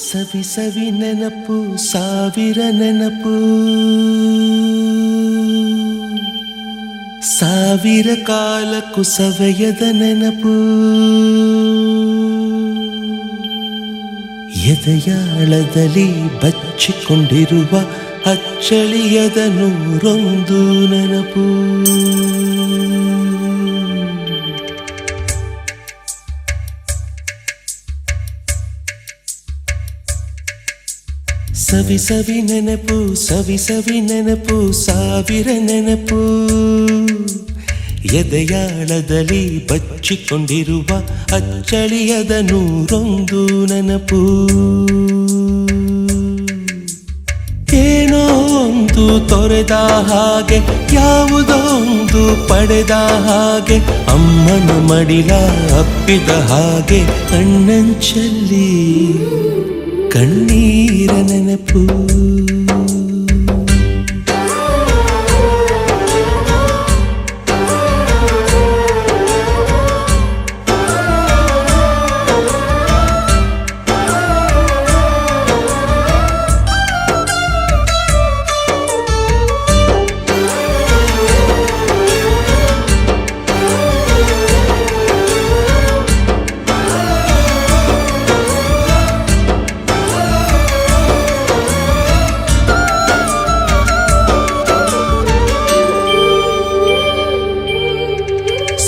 ಸವಿ ಸವಿ ನೆನಪು ಸಾವಿರ ನೆನಪು ಸಾವಿರ ಕಾಲಕ್ಕೂ ಸವೆಯದ ನೆನಪು ಎದೆಯಾಳದಲ್ಲಿ ಬಚ್ಚಿಕೊಂಡಿರುವ ಅಚ್ಚಳಿಯದ ನೂರೊಂದು ನೆನಪು ಸವಿ ಸವಿ ನೆನಪು ಸವಿ ಸವಿ ನೆನಪು ಸಾವಿರ ನೆನಪು ಎದೆಯಾಳದಲ್ಲಿ ಬಚ್ಚಿಕೊಂಡಿರುವ ಅಚ್ಚಳಿಯದ ನೂರೊಂದು ನೆನಪು ಏನೋ ಒಂದು ತೊರೆದ ಹಾಗೆ ಯಾವುದೋ ಒಂದು ಪಡೆದ ಹಾಗೆ ಅಮ್ಮನ ಮಡಿಲ ಅಪ್ಪಿದ ಹಾಗೆ ಕಣ್ಣಂಚಲ್ಲಿ ಕಣ್ಣೀರ ನೆನಪು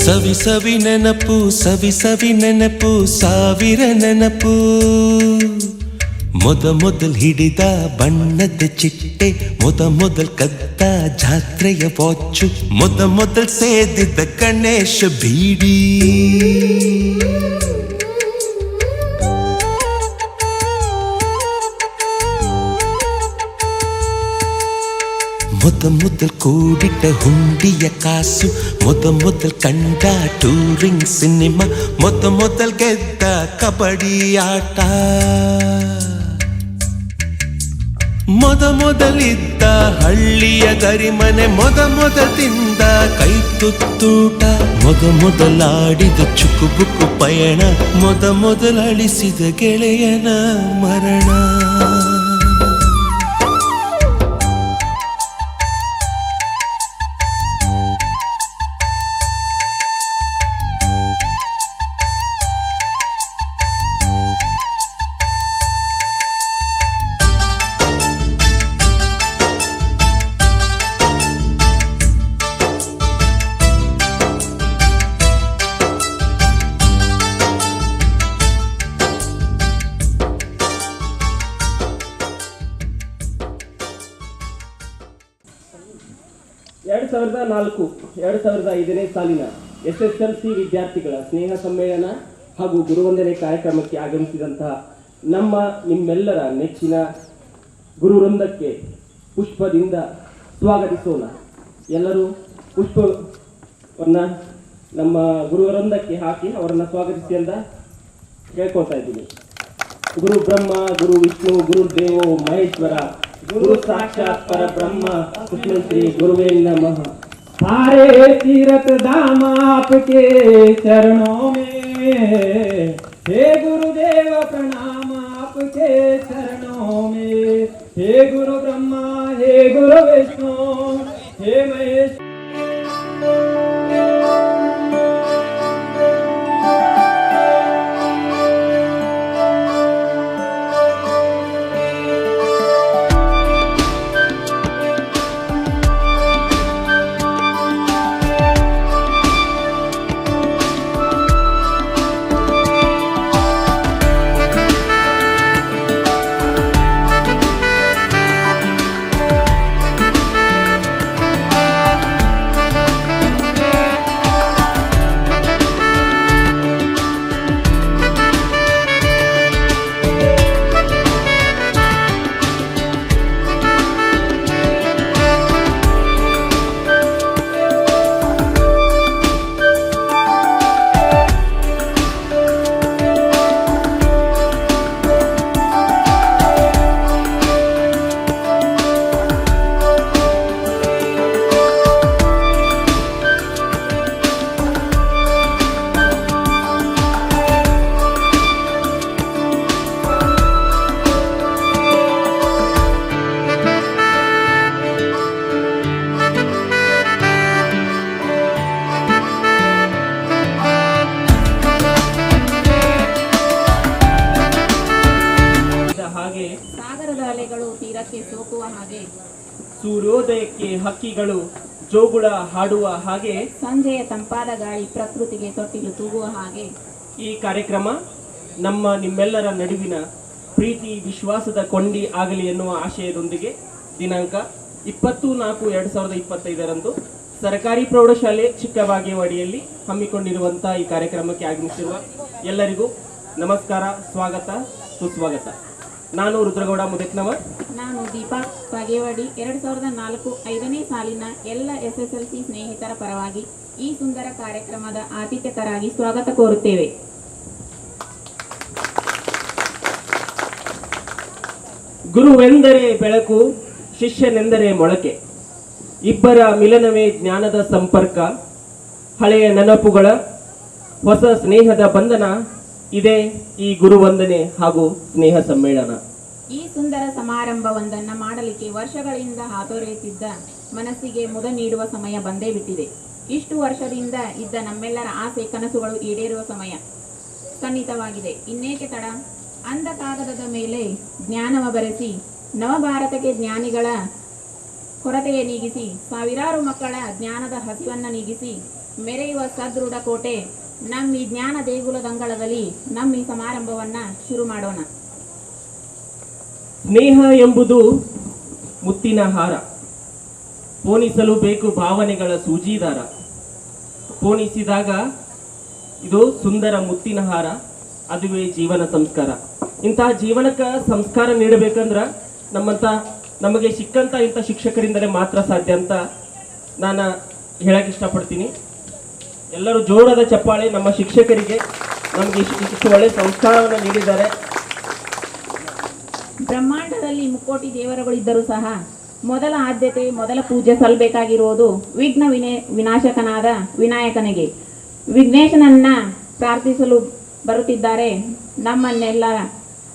ಸವಿ ಸವಿ ನೆನಪು ಸವಿ ಸವಿ ನೆನಪು ಸಾವಿರ ನೆನಪು ಮೊದಲು ಹಿಡಿದ ಬಣ್ಣದ ಚಿಟ್ಟೆ ಮೊದಲು ಕದ್ದ ಜಾತ್ರೆಯ ವಾಚು ಮೊದಲು ಸೇದಿದ್ದ ಗಣೇಶ ಬೀಡಿ ಮೊದಲು ಕೂಡಿಟ್ಟ ಹುಂಡಿಯ ಕಾಸು ಮೊದಲು ಕಂಡ ಟೂರಿಂಗ್ ಸಿನಿಮಾ ಮೊದಲು ಗೆದ್ದ ಕಬಡ್ಡಿ ಆಟ ಮೊದಲಿದ್ದ ಹಳ್ಳಿಯ ಗರಿಮನೆ ಮೊದಲಿಂದ ಕೈ ತುತ್ತೂಟ ಮೊದಲಾಡಿದ ಚುಕುಬುಕು ಪಯಣ ಮೊದಲಳಿಸಿದ ಗೆಳೆಯನ ಮರಣ (2004) 2005ನೇ ಸಾಲಿನ SSLC ವಿದ್ಯಾರ್ಥಿಗಳ ಸ್ನೇಹ ಸಮ್ಮೇಳನ ಹಾಗೂ ಗುರುವಂದನೆ ಕಾರ್ಯಕ್ರಮಕ್ಕೆ ಆಗಮಿಸಿದಂತಹ ನಿಮ್ಮೆಲ್ಲರ ನೆಚ್ಚಿನ ಗುರುವೃಂದಕ್ಕೆ ಪುಷ್ಪದಿಂದ ಸ್ವಾಗತಿಸೋಣ. ಎಲ್ಲರೂ ಪುಷ್ಪವನ್ನು ನಮ್ಮ ಗುರುವೃಂದಕ್ಕೆ ಹಾಕಿ ಅವರನ್ನು ಸ್ವಾಗತಿಸಿ ಅಂತ ಕೇಳ್ಕೊಳ್ತಾ ಇದ್ದೀನಿ. ಗುರು ಬ್ರಹ್ಮ ಗುರು ವಿಷ್ಣು ಗುರು ದೇವೋ ಮಹೇಶ್ವರ गुरु साक्षात पर ब्रह्म कृष्ण श्री गुरुवे नमः। सारे तीर्थ धाम आपके चरणों में, हे गुरुदेव प्रणाम आपके चरणों में, हे गुरु ब्रह्मा हे गुरु विष्णु हे महेश। ಸೂರ್ಯೋದಯಕ್ಕೆ ಹಕ್ಕಿಗಳು ಜೋಗುಳ ಹಾಡುವ ಹಾಗೆ, ಸಂಜೆಯ ತಂಪಾದ ಗಾಳಿ ಪ್ರಕೃತಿಗೆ ತೊಟ್ಟಿಲು ತೂಗುವ ಹಾಗೆ ಈ ಕಾರ್ಯಕ್ರಮ ನಿಮ್ಮೆಲ್ಲರ ನಡುವಿನ ಪ್ರೀತಿ ವಿಶ್ವಾಸದ ಕೊಂಡಿ ಆಗಲಿ ಎನ್ನುವ ಆಶಯದೊಂದಿಗೆ ದಿನಾಂಕ 20/4/2025 ಸರ್ಕಾರಿ ಪ್ರೌಢಶಾಲೆ ಚಿಕ್ಕಬಾಗೇವಾಡಿಯಲ್ಲಿ ಹಮ್ಮಿಕೊಂಡಿರುವಂತಹ ಈ ಕಾರ್ಯಕ್ರಮಕ್ಕೆ ಆಗಮಿಸಿರುವ ಎಲ್ಲರಿಗೂ ನಮಸ್ಕಾರ, ಸ್ವಾಗತ, ಸುಸ್ವಾಗತ. ನಾನು ರುದ್ರಗೌಡ ಮುದಕ್ನವರ್. ನಾನು ದೀಪಾ ಬಾಗೇವಾಡಿ. 2004-5ನೇ ಸಾಲಿನ ಎಲ್ಲ SSLC ಸ್ನೇಹಿತರ ಪರವಾಗಿ ಈ ಸುಂದರ ಕಾರ್ಯಕ್ರಮದ ಆತಿಥ್ಯಕರಾಗಿ ಸ್ವಾಗತ ಕೋರುತ್ತೇವೆ. ಗುರುವೆಂದರೆ ಬೆಳಕು, ಶಿಷ್ಯನೆಂದರೆ ಮೊಳಕೆ. ಇಬ್ಬರ ಮಿಲನವೇ ಜ್ಞಾನದ ಸಂಪರ್ಕ. ಹಳೆಯ ನೆನಪುಗಳ ಹೊಸ ಸ್ನೇಹದ ಬಂಧನ. ಇದೇ ಈ ಗುರುವಂದನೆ ಹಾಗೂ ಸ್ನೇಹ ಸಮ್ಮೇಳನ. ಈ ಸುಂದರ ಸಮಾರಂಭವೊಂದನ್ನು ಮಾಡಲಿಕ್ಕೆ ವರ್ಷಗಳಿಂದ ಹಾತೊರೆಯುತ್ತಿದ್ದ ಮನಸ್ಸಿಗೆ ಮುದ ನೀಡುವ ಸಮಯ ಬಂದೇ ಬಿಟ್ಟಿದೆ. ಇಷ್ಟು ವರ್ಷದಿಂದ ಇದ್ದ ನಮ್ಮೆಲ್ಲರ ಆಸೆ ಕನಸುಗಳು ಈಡೇರುವ ಸಮಯ ಸನ್ನಿಹಿತವಾಗಿದೆ. ಇನ್ನೇಕೆ ತಡ? ಅಂದ ಕಾಗದದ ಮೇಲೆ ಜ್ಞಾನವ ಬರೆಸಿ ನವಭಾರತಕ್ಕೆ ಜ್ಞಾನಿಗಳ ಕೊರತೆಯ ನೀಗಿಸಿ, ಸಾವಿರಾರು ಮಕ್ಕಳ ಜ್ಞಾನದ ಹಸಿವನ್ನ ನೀಗಿಸಿ ಮೆರೆಯುವ ಸದೃಢ ಕೋಟೆ ನಮ್ಮ ಈ ಜ್ಞಾನ ದೇಗುಲದಂಗಳದಲ್ಲಿ ನಮ್ಮ ಈ ಸಮಾರಂಭವನ್ನ ಶುರು ಮಾಡೋಣ. ಸ್ನೇಹ ಎಂಬುದು ಮುತ್ತಿನ ಹಾರ, ಪೋಣಿಸಲು ಬೇಕು ಭಾವನೆಗಳ ಸೂಜಿದಾರ. ಪೋಣಿಸಿದಾಗ ಇದು ಸುಂದರ ಮುತ್ತಿನ ಹಾರ, ಅದುವೇ ಜೀವನ ಸಂಸ್ಕಾರ. ಇಂತಹ ಜೀವನಕ್ಕೆ ಸಂಸ್ಕಾರ ನೀಡಬೇಕಂದ್ರ ನಮಗೆ ಸಿಕ್ಕಂತ ಇಂಥ ಶಿಕ್ಷಕರಿಂದಲೇ ಮಾತ್ರ ಸಾಧ್ಯ ಅಂತ ನಾನು ಹೇಳಕ್ ಇಷ್ಟಪಡ್ತೀನಿ. ಎಲ್ಲರೂ ಜೋರಾದ ಚಪ್ಪಾಳೆ ನಮ್ಮ ಶಿಕ್ಷಕರಿಗೆ. ನಮಗೆ ಇಷ್ಟು ಒಳ್ಳೆ ಸಂಸ್ಕಾರವನ್ನು ನೀಡಿದ್ದಾರೆ. ಬ್ರಹ್ಮಾಂಡದಲ್ಲಿ ಮುಕ್ಕೋಟಿ ದೇವರುಗಳಿದ್ದರೂ ಸಹ ಮೊದಲ ಆದ್ಯತೆ, ಮೊದಲ ಪೂಜೆ ಸಲ್ಲಬೇಕಾಗಿರುವುದು ವಿಘ್ನ ವಿನಾಶಕನಾದ ವಿನಾಯಕನಿಗೆ. ವಿಘ್ನೇಶನನ್ನ ಪ್ರಾರ್ಥಿಸಲು ಬರುತ್ತಿದ್ದಾರೆ ನಮ್ಮನ್ನೆಲ್ಲ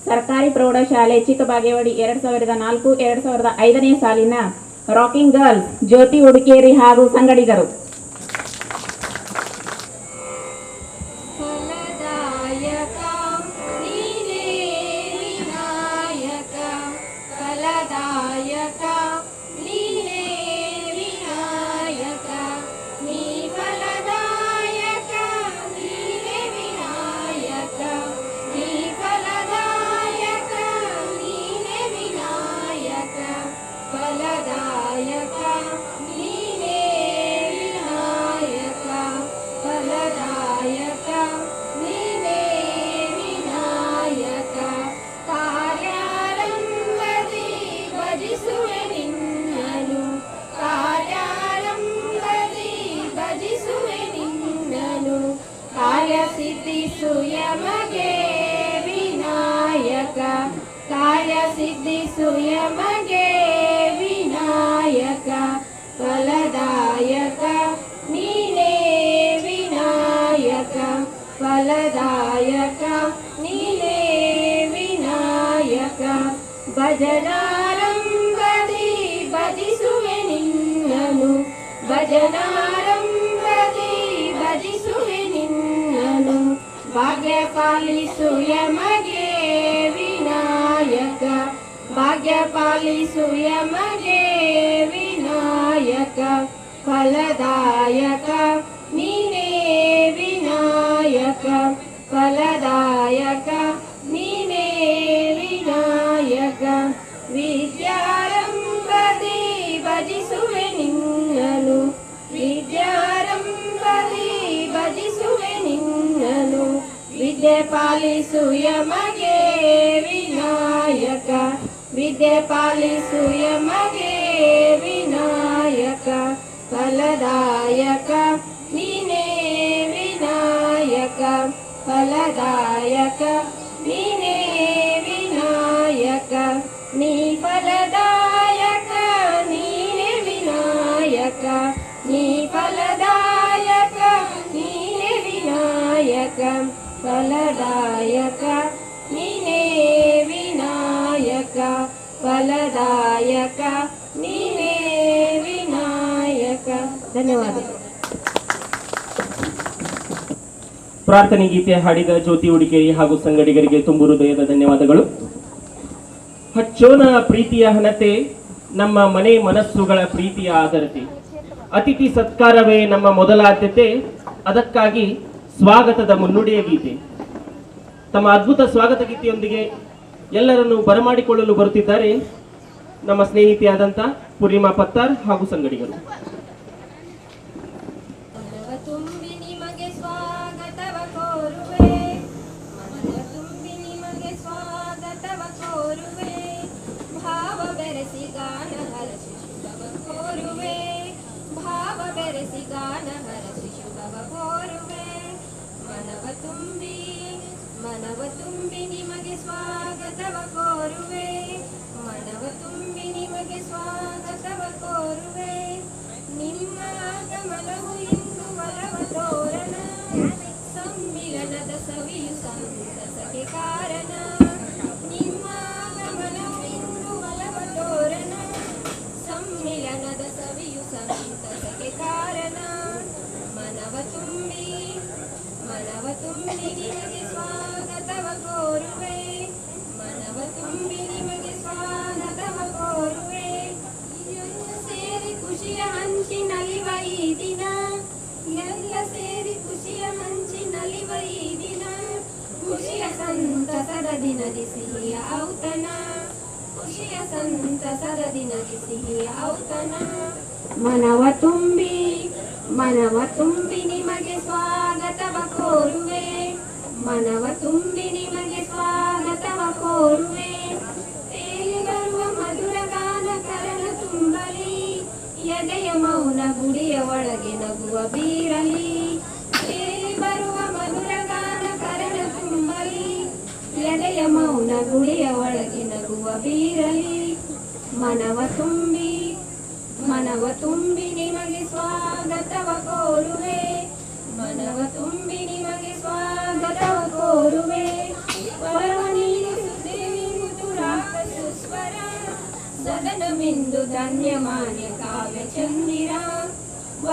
ಸರ್ಕಾರಿ ಪ್ರೌಢಶಾಲೆ ಚಿಕ್ಕಬಾಗೇವಾಡಿ 2004-2005ನೇ ಸಾಲಿನ ರಾಕಿಂಗ್ ಗರ್ಲ್ಸ್ ಜ್ಯೋತಿ ಹುಡುಕೇರಿ ಹಾಗೂ ಸಂಗಡಿಗರು. ಸಿದ್ಧಿಸುಯಮಗೆ ವಿನಾಯಕ, ಕಾರ್ಯ ಸಿದ್ಧಿಸುಯಮಗೆ ವಿನಾಯಕ, ಫಲದಾಯಕ ನೀನೇ ವಿನಾಯಕ, ಫಲದಾಯಕ ನೀನೇ ವಿನಾಯಕ. ಭಜನಾರಂಭದಿ ಭಜಿಸುವೆ ನಿನ್ನನು, ಭಜನಾರಂಭದಿ ಭಜಿಸುವೆ ನಿನ್ನನು. ಭಾಗ್ಯ ಪಾಲಿಸು ಯಮಗೆ ವಿನಾಯಕ, ಭಾಗ್ಯ ಪಾಲಿಸು ಯಮಗೆ ವಿನಾಯಕ, ಫಲದಾಯಕ ನೀನೇ ವಿನಾಯಕ, ಫಲದಾಯಕ ನೀನೇ ವಿನಾಯಕ. ವಿದ್ಯಾರಂಭದಿ ಭಜಿಸುವೆ ನಿನ್ನನು, ವಿದ್ಯಾರಂಭದಿ ಭಜಿಸುವೆ ನಿನ್ನನು. ವಿದ್ಯೆ ಪಾಲಿಸು ಯಮಗೆ ವಿನಾಯಕ, ವಿದ್ಯೆ ಪಾಲಿಸು ಯಮಗೆ ವಿನಾಯಕ, ಫಲದಾಯಕ ನೀನೇ ವಿನಾಯಕ, ಫಲದಾಯಕ ನೀನೇ ವಿನಾಯಕ. ನೀ ಫಲದಾಯಕ ನೀನೇ ವಿನಾಯಕ, ನೀ ಫಲದಾಯಕ ನೀನೇ ವಿನಾಯಕ, ಫಲದಾಯಕ ನೀನೇ ವಿನಾಯಕ, ಫಲದಾಯಕ ನೀನೇ ವಿನಾಯಕ. ಧನ್ಯವಾದ. ಪ್ರಾರ್ಥನೆ ಗೀತೆ ಹಾಡಿದ ಜ್ಯೋತಿ ಹುಡುಕೇರಿ ಹಾಗೂ ಸಂಗಡಿಗರಿಗೆ ತುಂಬು ಹೃದಯದ ಧನ್ಯವಾದಗಳು. ಹಚ್ಚೋನ ಪ್ರೀತಿಯ ಹಣತೆ, ನಮ್ಮ ಮನೆ ಮನಸ್ಸುಗಳ ಪ್ರೀತಿಯ ಆದರತೆ. ಅತಿಥಿ ಸತ್ಕಾರವೇ ನಮ್ಮ ಮೊದಲ ಆದ್ಯತೆ, ಅದಕ್ಕಾಗಿ ಸ್ವಾಗತದ ಮುನ್ನುಡಿಯ ಗೀತೆ. ತಮ್ಮ ಅದ್ಭುತ ಸ್ವಾಗತ ಗೀತೆಯೊಂದಿಗೆ ಎಲ್ಲರನ್ನು ಬರಮಾಡಿಕೊಳ್ಳಲು ಬರುತ್ತಿದ್ದಾರೆ ನಮ್ಮ ಸ್ನೇಹಿತೆಯಾದಂಥ ಪೂರ್ಣಿಮಾ ಪತ್ತಾರ್ ಹಾಗೂ ಸಂಗಡಿಗರು. ಮನವ ತುಂಬಿ ನಿಮಗೆ ಸ್ವಾಗತವ ಕೋರುವೆ, ಮನವ ತುಂಬಿ ನಿಮಗೆ ಸ್ವಾಗತವ ಕೋರುವೆ, ಭಾವ ಬೆರೆಸಿ ಗಾನ ಹರಸಿ ಶುಭವ ಕೋರುವೆ, ಭಾವ ಬೆರೆಸಿ ಗಾನ ಹರಸಿ ಶುಭವ ಕೋರುವೆ. ಮನವ ತುಂಬಿ ನಿಮಗೆ ಸ್ವಾಗತವ ಕೋರುವೆ, ಮನವ ತುಂಬಿ ನಿಮಗೆ ಸ್ವಾಗತವ ಕೋರುವೆ. ನಿಮ್ಮ ಆಗಮನವು ಇಂದು ಒಲವ ತೋರಣ, ಸಮ್ಮಿಲನದ ಸವಿಯು ಸಂತಸಕ್ಕೆ ಕಾರಣ. ನಿಮ್ಮ ಆಗಮನವು ಇಂದು ಒಲವ ತೋರಣ, ಸಮ್ಮಿಲನದ ಸವಿಯು ಸಂತಸಕ್ಕೆ ಕಾರಣ. ಮನವ ತುಂಬಿ ನಿಮಗೆ ಸ್ವಾಗತವ ಕೋರುವೆ, ಮನವ ತುಂಬಿ ನಿಮಗೆ ಸ್ವಾಗತವ ಕೋರುವೆ. ಎಲ್ಲ ಸೇರಿ ಖುಷಿಯ ಹಂಚಿ ನಲಿವ ಈ ದಿನ, ಎಲ್ಲ ಸೇರಿ ಖುಷಿಯ ಹಂಚಿ ನಲಿವ ಈ ದಿನ, ಖುಷಿಯ ಸಂತಸದ ದಿನದಿ ಸಿಹಿಯ ಔತಣ, ಖುಷಿಯ ಸಂತಸದ ದಿನದಿ ಸಿಹಿಯ ಔತಣ. ಮನವ ತುಂಬಿ ನಿಮಗೆ ಸ್ವಾಗತವ ಕೋರುವೆ, ಮನವ ತುಂಬಿ ನಿಮಗೆ ಸ್ವಾಗತವ ಕೋರುವೆ. ತೇಲಿ ಬರುವ ಮಧುರ ಗಾನ ಕರಣ ತುಂಬಲಿ, ಎದೆಯ ಮೌನ ಗುಡಿಯ ಒಳಗೆ ನಗುವ ಬೀರಲಿ. ತೇಲಿ ಬರುವ ಮಧುರ ಗಾನ ಕರಣ ತುಂಬಲಿ, ಎದೆಯ ಮೌನ ಗುಡಿಯ ಒಳಗೆ ನಗುವ ಬೀರಲಿ. ಮನವ ತುಂಬಿ ನಿಮಗೆ ಸ್ವಾಗತವ ಕೋರುವೆ, ಮನವ ತುಂಬಿ ನಿಮಗೆ ಸ್ವಾಗತವ ಕೋರುವೆ. ವರವ ನೀಡಿಸುತ್ತೇವಿರುವುದು ರಾಗ ಸುಸ್ವರ, ಸದನಮಿಂದು ಧನ್ಯಮಾನ್ಯ ಕಾವ್ಯ ಚಂದಿರ.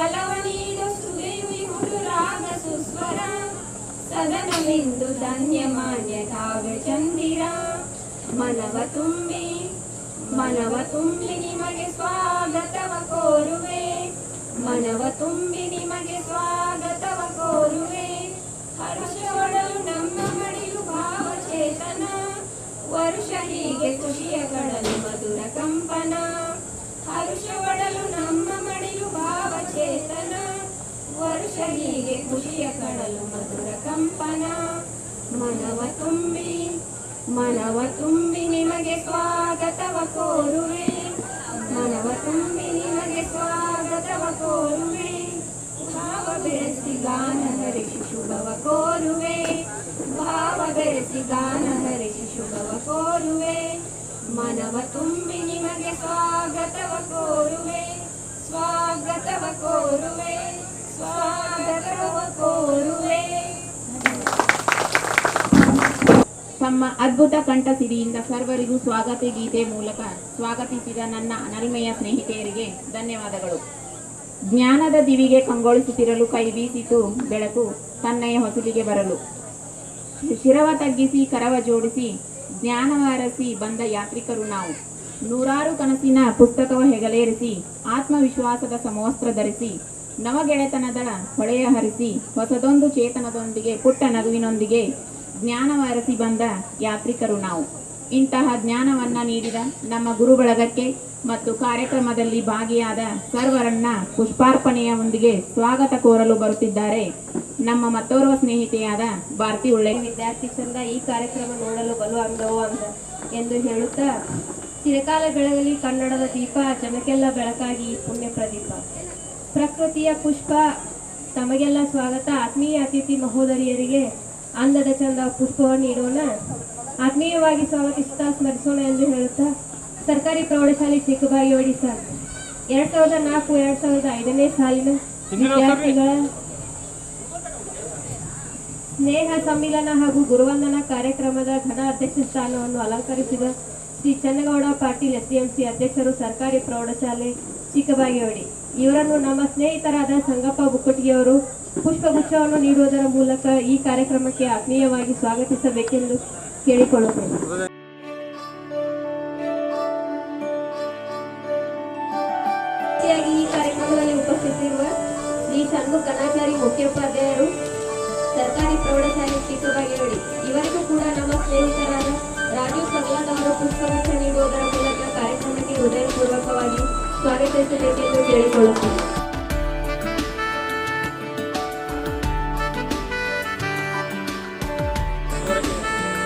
ಒಲವ ನೀಡಿಸುತ್ತೇವಿರುವುದು ರಾಗ ಸುಸ್ವರ, ಸದನಮಿಂದು ಧನ್ಯಮಾನ್ಯ ಕಾವ್ಯ ಚಂದಿರ. ಮನವ ತುಂಬಿ ನಿಮಗೆ ಸ್ವಾಗತವ ಕೋರುವೆ, ಮನವ ತುಂಬಿ ನಿಮಗೆ ಸ್ವಾಗತವ ಕೋರುವೆ. ಹರ್ಷವಡಲು ನಮ್ಮ ಮಡಿಲು ಭಾವಚೇತನ, ವರುಷ ಹೀಗೆ ಖುಷಿಯ ಕಡಲು ಮಧುರ ಕಂಪನ. ಹರ್ಷವಡಲು ನಮ್ಮ ಮಡಿಲು ಭಾವಚೇತನ, ವರುಷ ಹೀಗೆ ಖುಷಿಯ ಕಡಲು ಮಧುರ ಕಂಪನ. ಮನವ ತುಂಬಿ ನಿಮಗೆ ಸ್ವಾಗತವ ಕೋರುವೆ, ಮನವ ತುಂಬಿ ನಿಮಗೆ ಸ್ವಾಗತವ ಕೋರುವೆ. ಭಾವ ಬೆರೆಸಿ ಗಾನ ಹರಿಸಿ ಶುಭವ ಕೋರುವೆ, ಭಾವ ಬೆರೆಸಿ ಗಾನ ಹರಿಸಿ ಶುಭವ ಕೋರುವೆ. ಮನವ ತುಂಬಿ ನಿಮಗೆ ಸ್ವಾಗತವ ಕೋರುವೆ, ಸ್ವಾಗತವ ಕೋರುವೆ, ಸ್ವಾಗತವ ಕೋರುವೆ. ತಮ್ಮ ಅದ್ಭುತ ಕಂಠಸಿರಿಯಿಂದ ಸರ್ವರಿಗೂ ಸ್ವಾಗತ ಗೀತೆ ಮೂಲಕ ಸ್ವಾಗತಿಸಿದ ನನ್ನ ಅನಲ್ಮೆಯ ಸ್ನೇಹಿತೆಯರಿಗೆ ಧನ್ಯವಾದಗಳು. ಜ್ಞಾನದ ದಿವಿಗೆ ಕಂಗೊಳಿಸುತ್ತಿರಲು ಕೈ ಬೀಸಿತು ಬೆಳಕು ತನ್ನಯ ಹೊಸಲಿಗೆ ಬರಲು. ಶಿರವ ತಗ್ಗಿಸಿ ಕರವ ಜೋಡಿಸಿ ಜ್ಞಾನವಾರಸಿ ಬಂದ ಯಾತ್ರಿಕರು ನಾವು. ನೂರಾರು ಕನಸಿನ ಪುಸ್ತಕವ ಹೆಗಲೇರಿಸಿ ಆತ್ಮವಿಶ್ವಾಸದ ಸಮವಸ್ತ್ರ ಧರಿಸಿ ನವಗೆಳೆತನದ ಹೊಳೆಯ ಹರಿಸಿ ಹೊಸದೊಂದು ಚೇತನದೊಂದಿಗೆ ಪುಟ್ಟ ನಗುವಿನೊಂದಿಗೆ ಜ್ಞಾನವಾರಸಿ ಬಂದ ಯಾತ್ರಿಕರು ನಾವು. ಇಂತಹ ಜ್ಞಾನವನ್ನ ನೀಡಿದ ನಮ್ಮ ಗುರು ಬಳಗಕ್ಕೆ ಮತ್ತು ಕಾರ್ಯಕ್ರಮದಲ್ಲಿ ಭಾಗಿಯಾದ ಸರ್ವರನ್ನ ಪುಷ್ಪಾರ್ಪಣೆಯ ಒಂದಿಗೆ ಸ್ವಾಗತ ಕೋರಲು ಬರುತ್ತಿದ್ದಾರೆ ನಮ್ಮ ಮತ್ತೋರ್ವ ಸ್ನೇಹಿತೆಯಾದ ಭಾರತಿ ಉಳ್ಳೆ. ವಿದ್ಯಾರ್ಥಿ ಚಂದ ಈ ಕಾರ್ಯಕ್ರಮ ನೋಡಲು ಬಲು ಅಂದವು ಎಂದು ಹೇಳುತ್ತಾ, ಚಿರಕಾಲ ಬೆಳಗಲಿ ಕನ್ನಡದ ದೀಪ, ಜನಕ್ಕೆಲ್ಲ ಬೆಳಕಾಗಿ ಪುಣ್ಯ ಪ್ರದೀಪ. ಪ್ರಕೃತಿಯ ಪುಷ್ಪ ತಮಗೆಲ್ಲ ಸ್ವಾಗತ. ಆತ್ಮೀಯ ಅತಿಥಿ ಮಹೋದರಿಯರಿಗೆ ಅಂದದ ಚಂದ ಪುಷ್ಪವನ್ನು ನೀಡೋಣ. ಆತ್ಮೀಯವಾಗಿ ಸ್ವಾಗತಿಸುತ್ತಾ ಸ್ಮರಿಸೋಣ ಎಂದು ಹೇಳುತ್ತಾ, ಸರ್ಕಾರಿ ಪ್ರೌಢಶಾಲೆ ಚಿಕ್ಕಬಾಗಿವಾಡಿ ಸರ್ 2004-2005ನೇ ಸಾಲಿನ ವಿದ್ಯಾರ್ಥಿಗಳ ಸ್ನೇಹ ಸಮ್ಮಿಲನ ಹಾಗೂ ಗುರುವಂದನಾ ಕಾರ್ಯಕ್ರಮದ ಘನ ಅಧ್ಯಕ್ಷ ಸ್ಥಾನವನ್ನು ಅಲಂಕರಿಸಿದ ಶ್ರೀ ಚನ್ನಗೌಡ ಪಾಟೀಲ್ SDMC ಅಧ್ಯಕ್ಷರು, ಸರ್ಕಾರಿ ಪ್ರೌಢಶಾಲೆ ಚಿಕ್ಕಬಾಗಿವಾಡಿ. ಇವರನ್ನು ನಮ್ಮ ಸ್ನೇಹಿತರಾದ ಸಂಗಪ್ಪ ಬುಕ್ಕಟಿಗೆಯವರು ಪುಷ್ಪಗುಚ್ಛವನ್ನು ನೀಡುವುದರ ಮೂಲಕ ಈ ಕಾರ್ಯಕ್ರಮಕ್ಕೆ ಆತ್ಮೀಯವಾಗಿ ಸ್ವಾಗತಿಸಬೇಕೆಂದು ಕೇಳಿಕೊಳ್ಳುತ್ತೇನೆ. ಮುಖ್ಯೋಪಾಧ್ಯಾಯರು ಸರ್ಕಾರಿ ಪ್ರೌಢಶಾಲೆ ಚಿಕ್ಕಬಾಗೇವಾಡಿ ಇವರಿಗೂ ಕೂಡ ನಮ್ಮ ಸ್ನೇಹಿತರಾದ ರಾಜು ಸಗಲಾದವರು ಪುಷ್ಪಗುಚ್ಛ ನೀಡುವುದರ ಮೂಲಕ ಕಾರ್ಯಕ್ರಮಕ್ಕೆ ಹೃದಯಪೂರ್ವಕವಾಗಿ ಸ್ವಾಗತಿಸಬೇಕೆಂದು ಕೇಳಿಕೊಳ್ಳುತ್ತೇನೆ.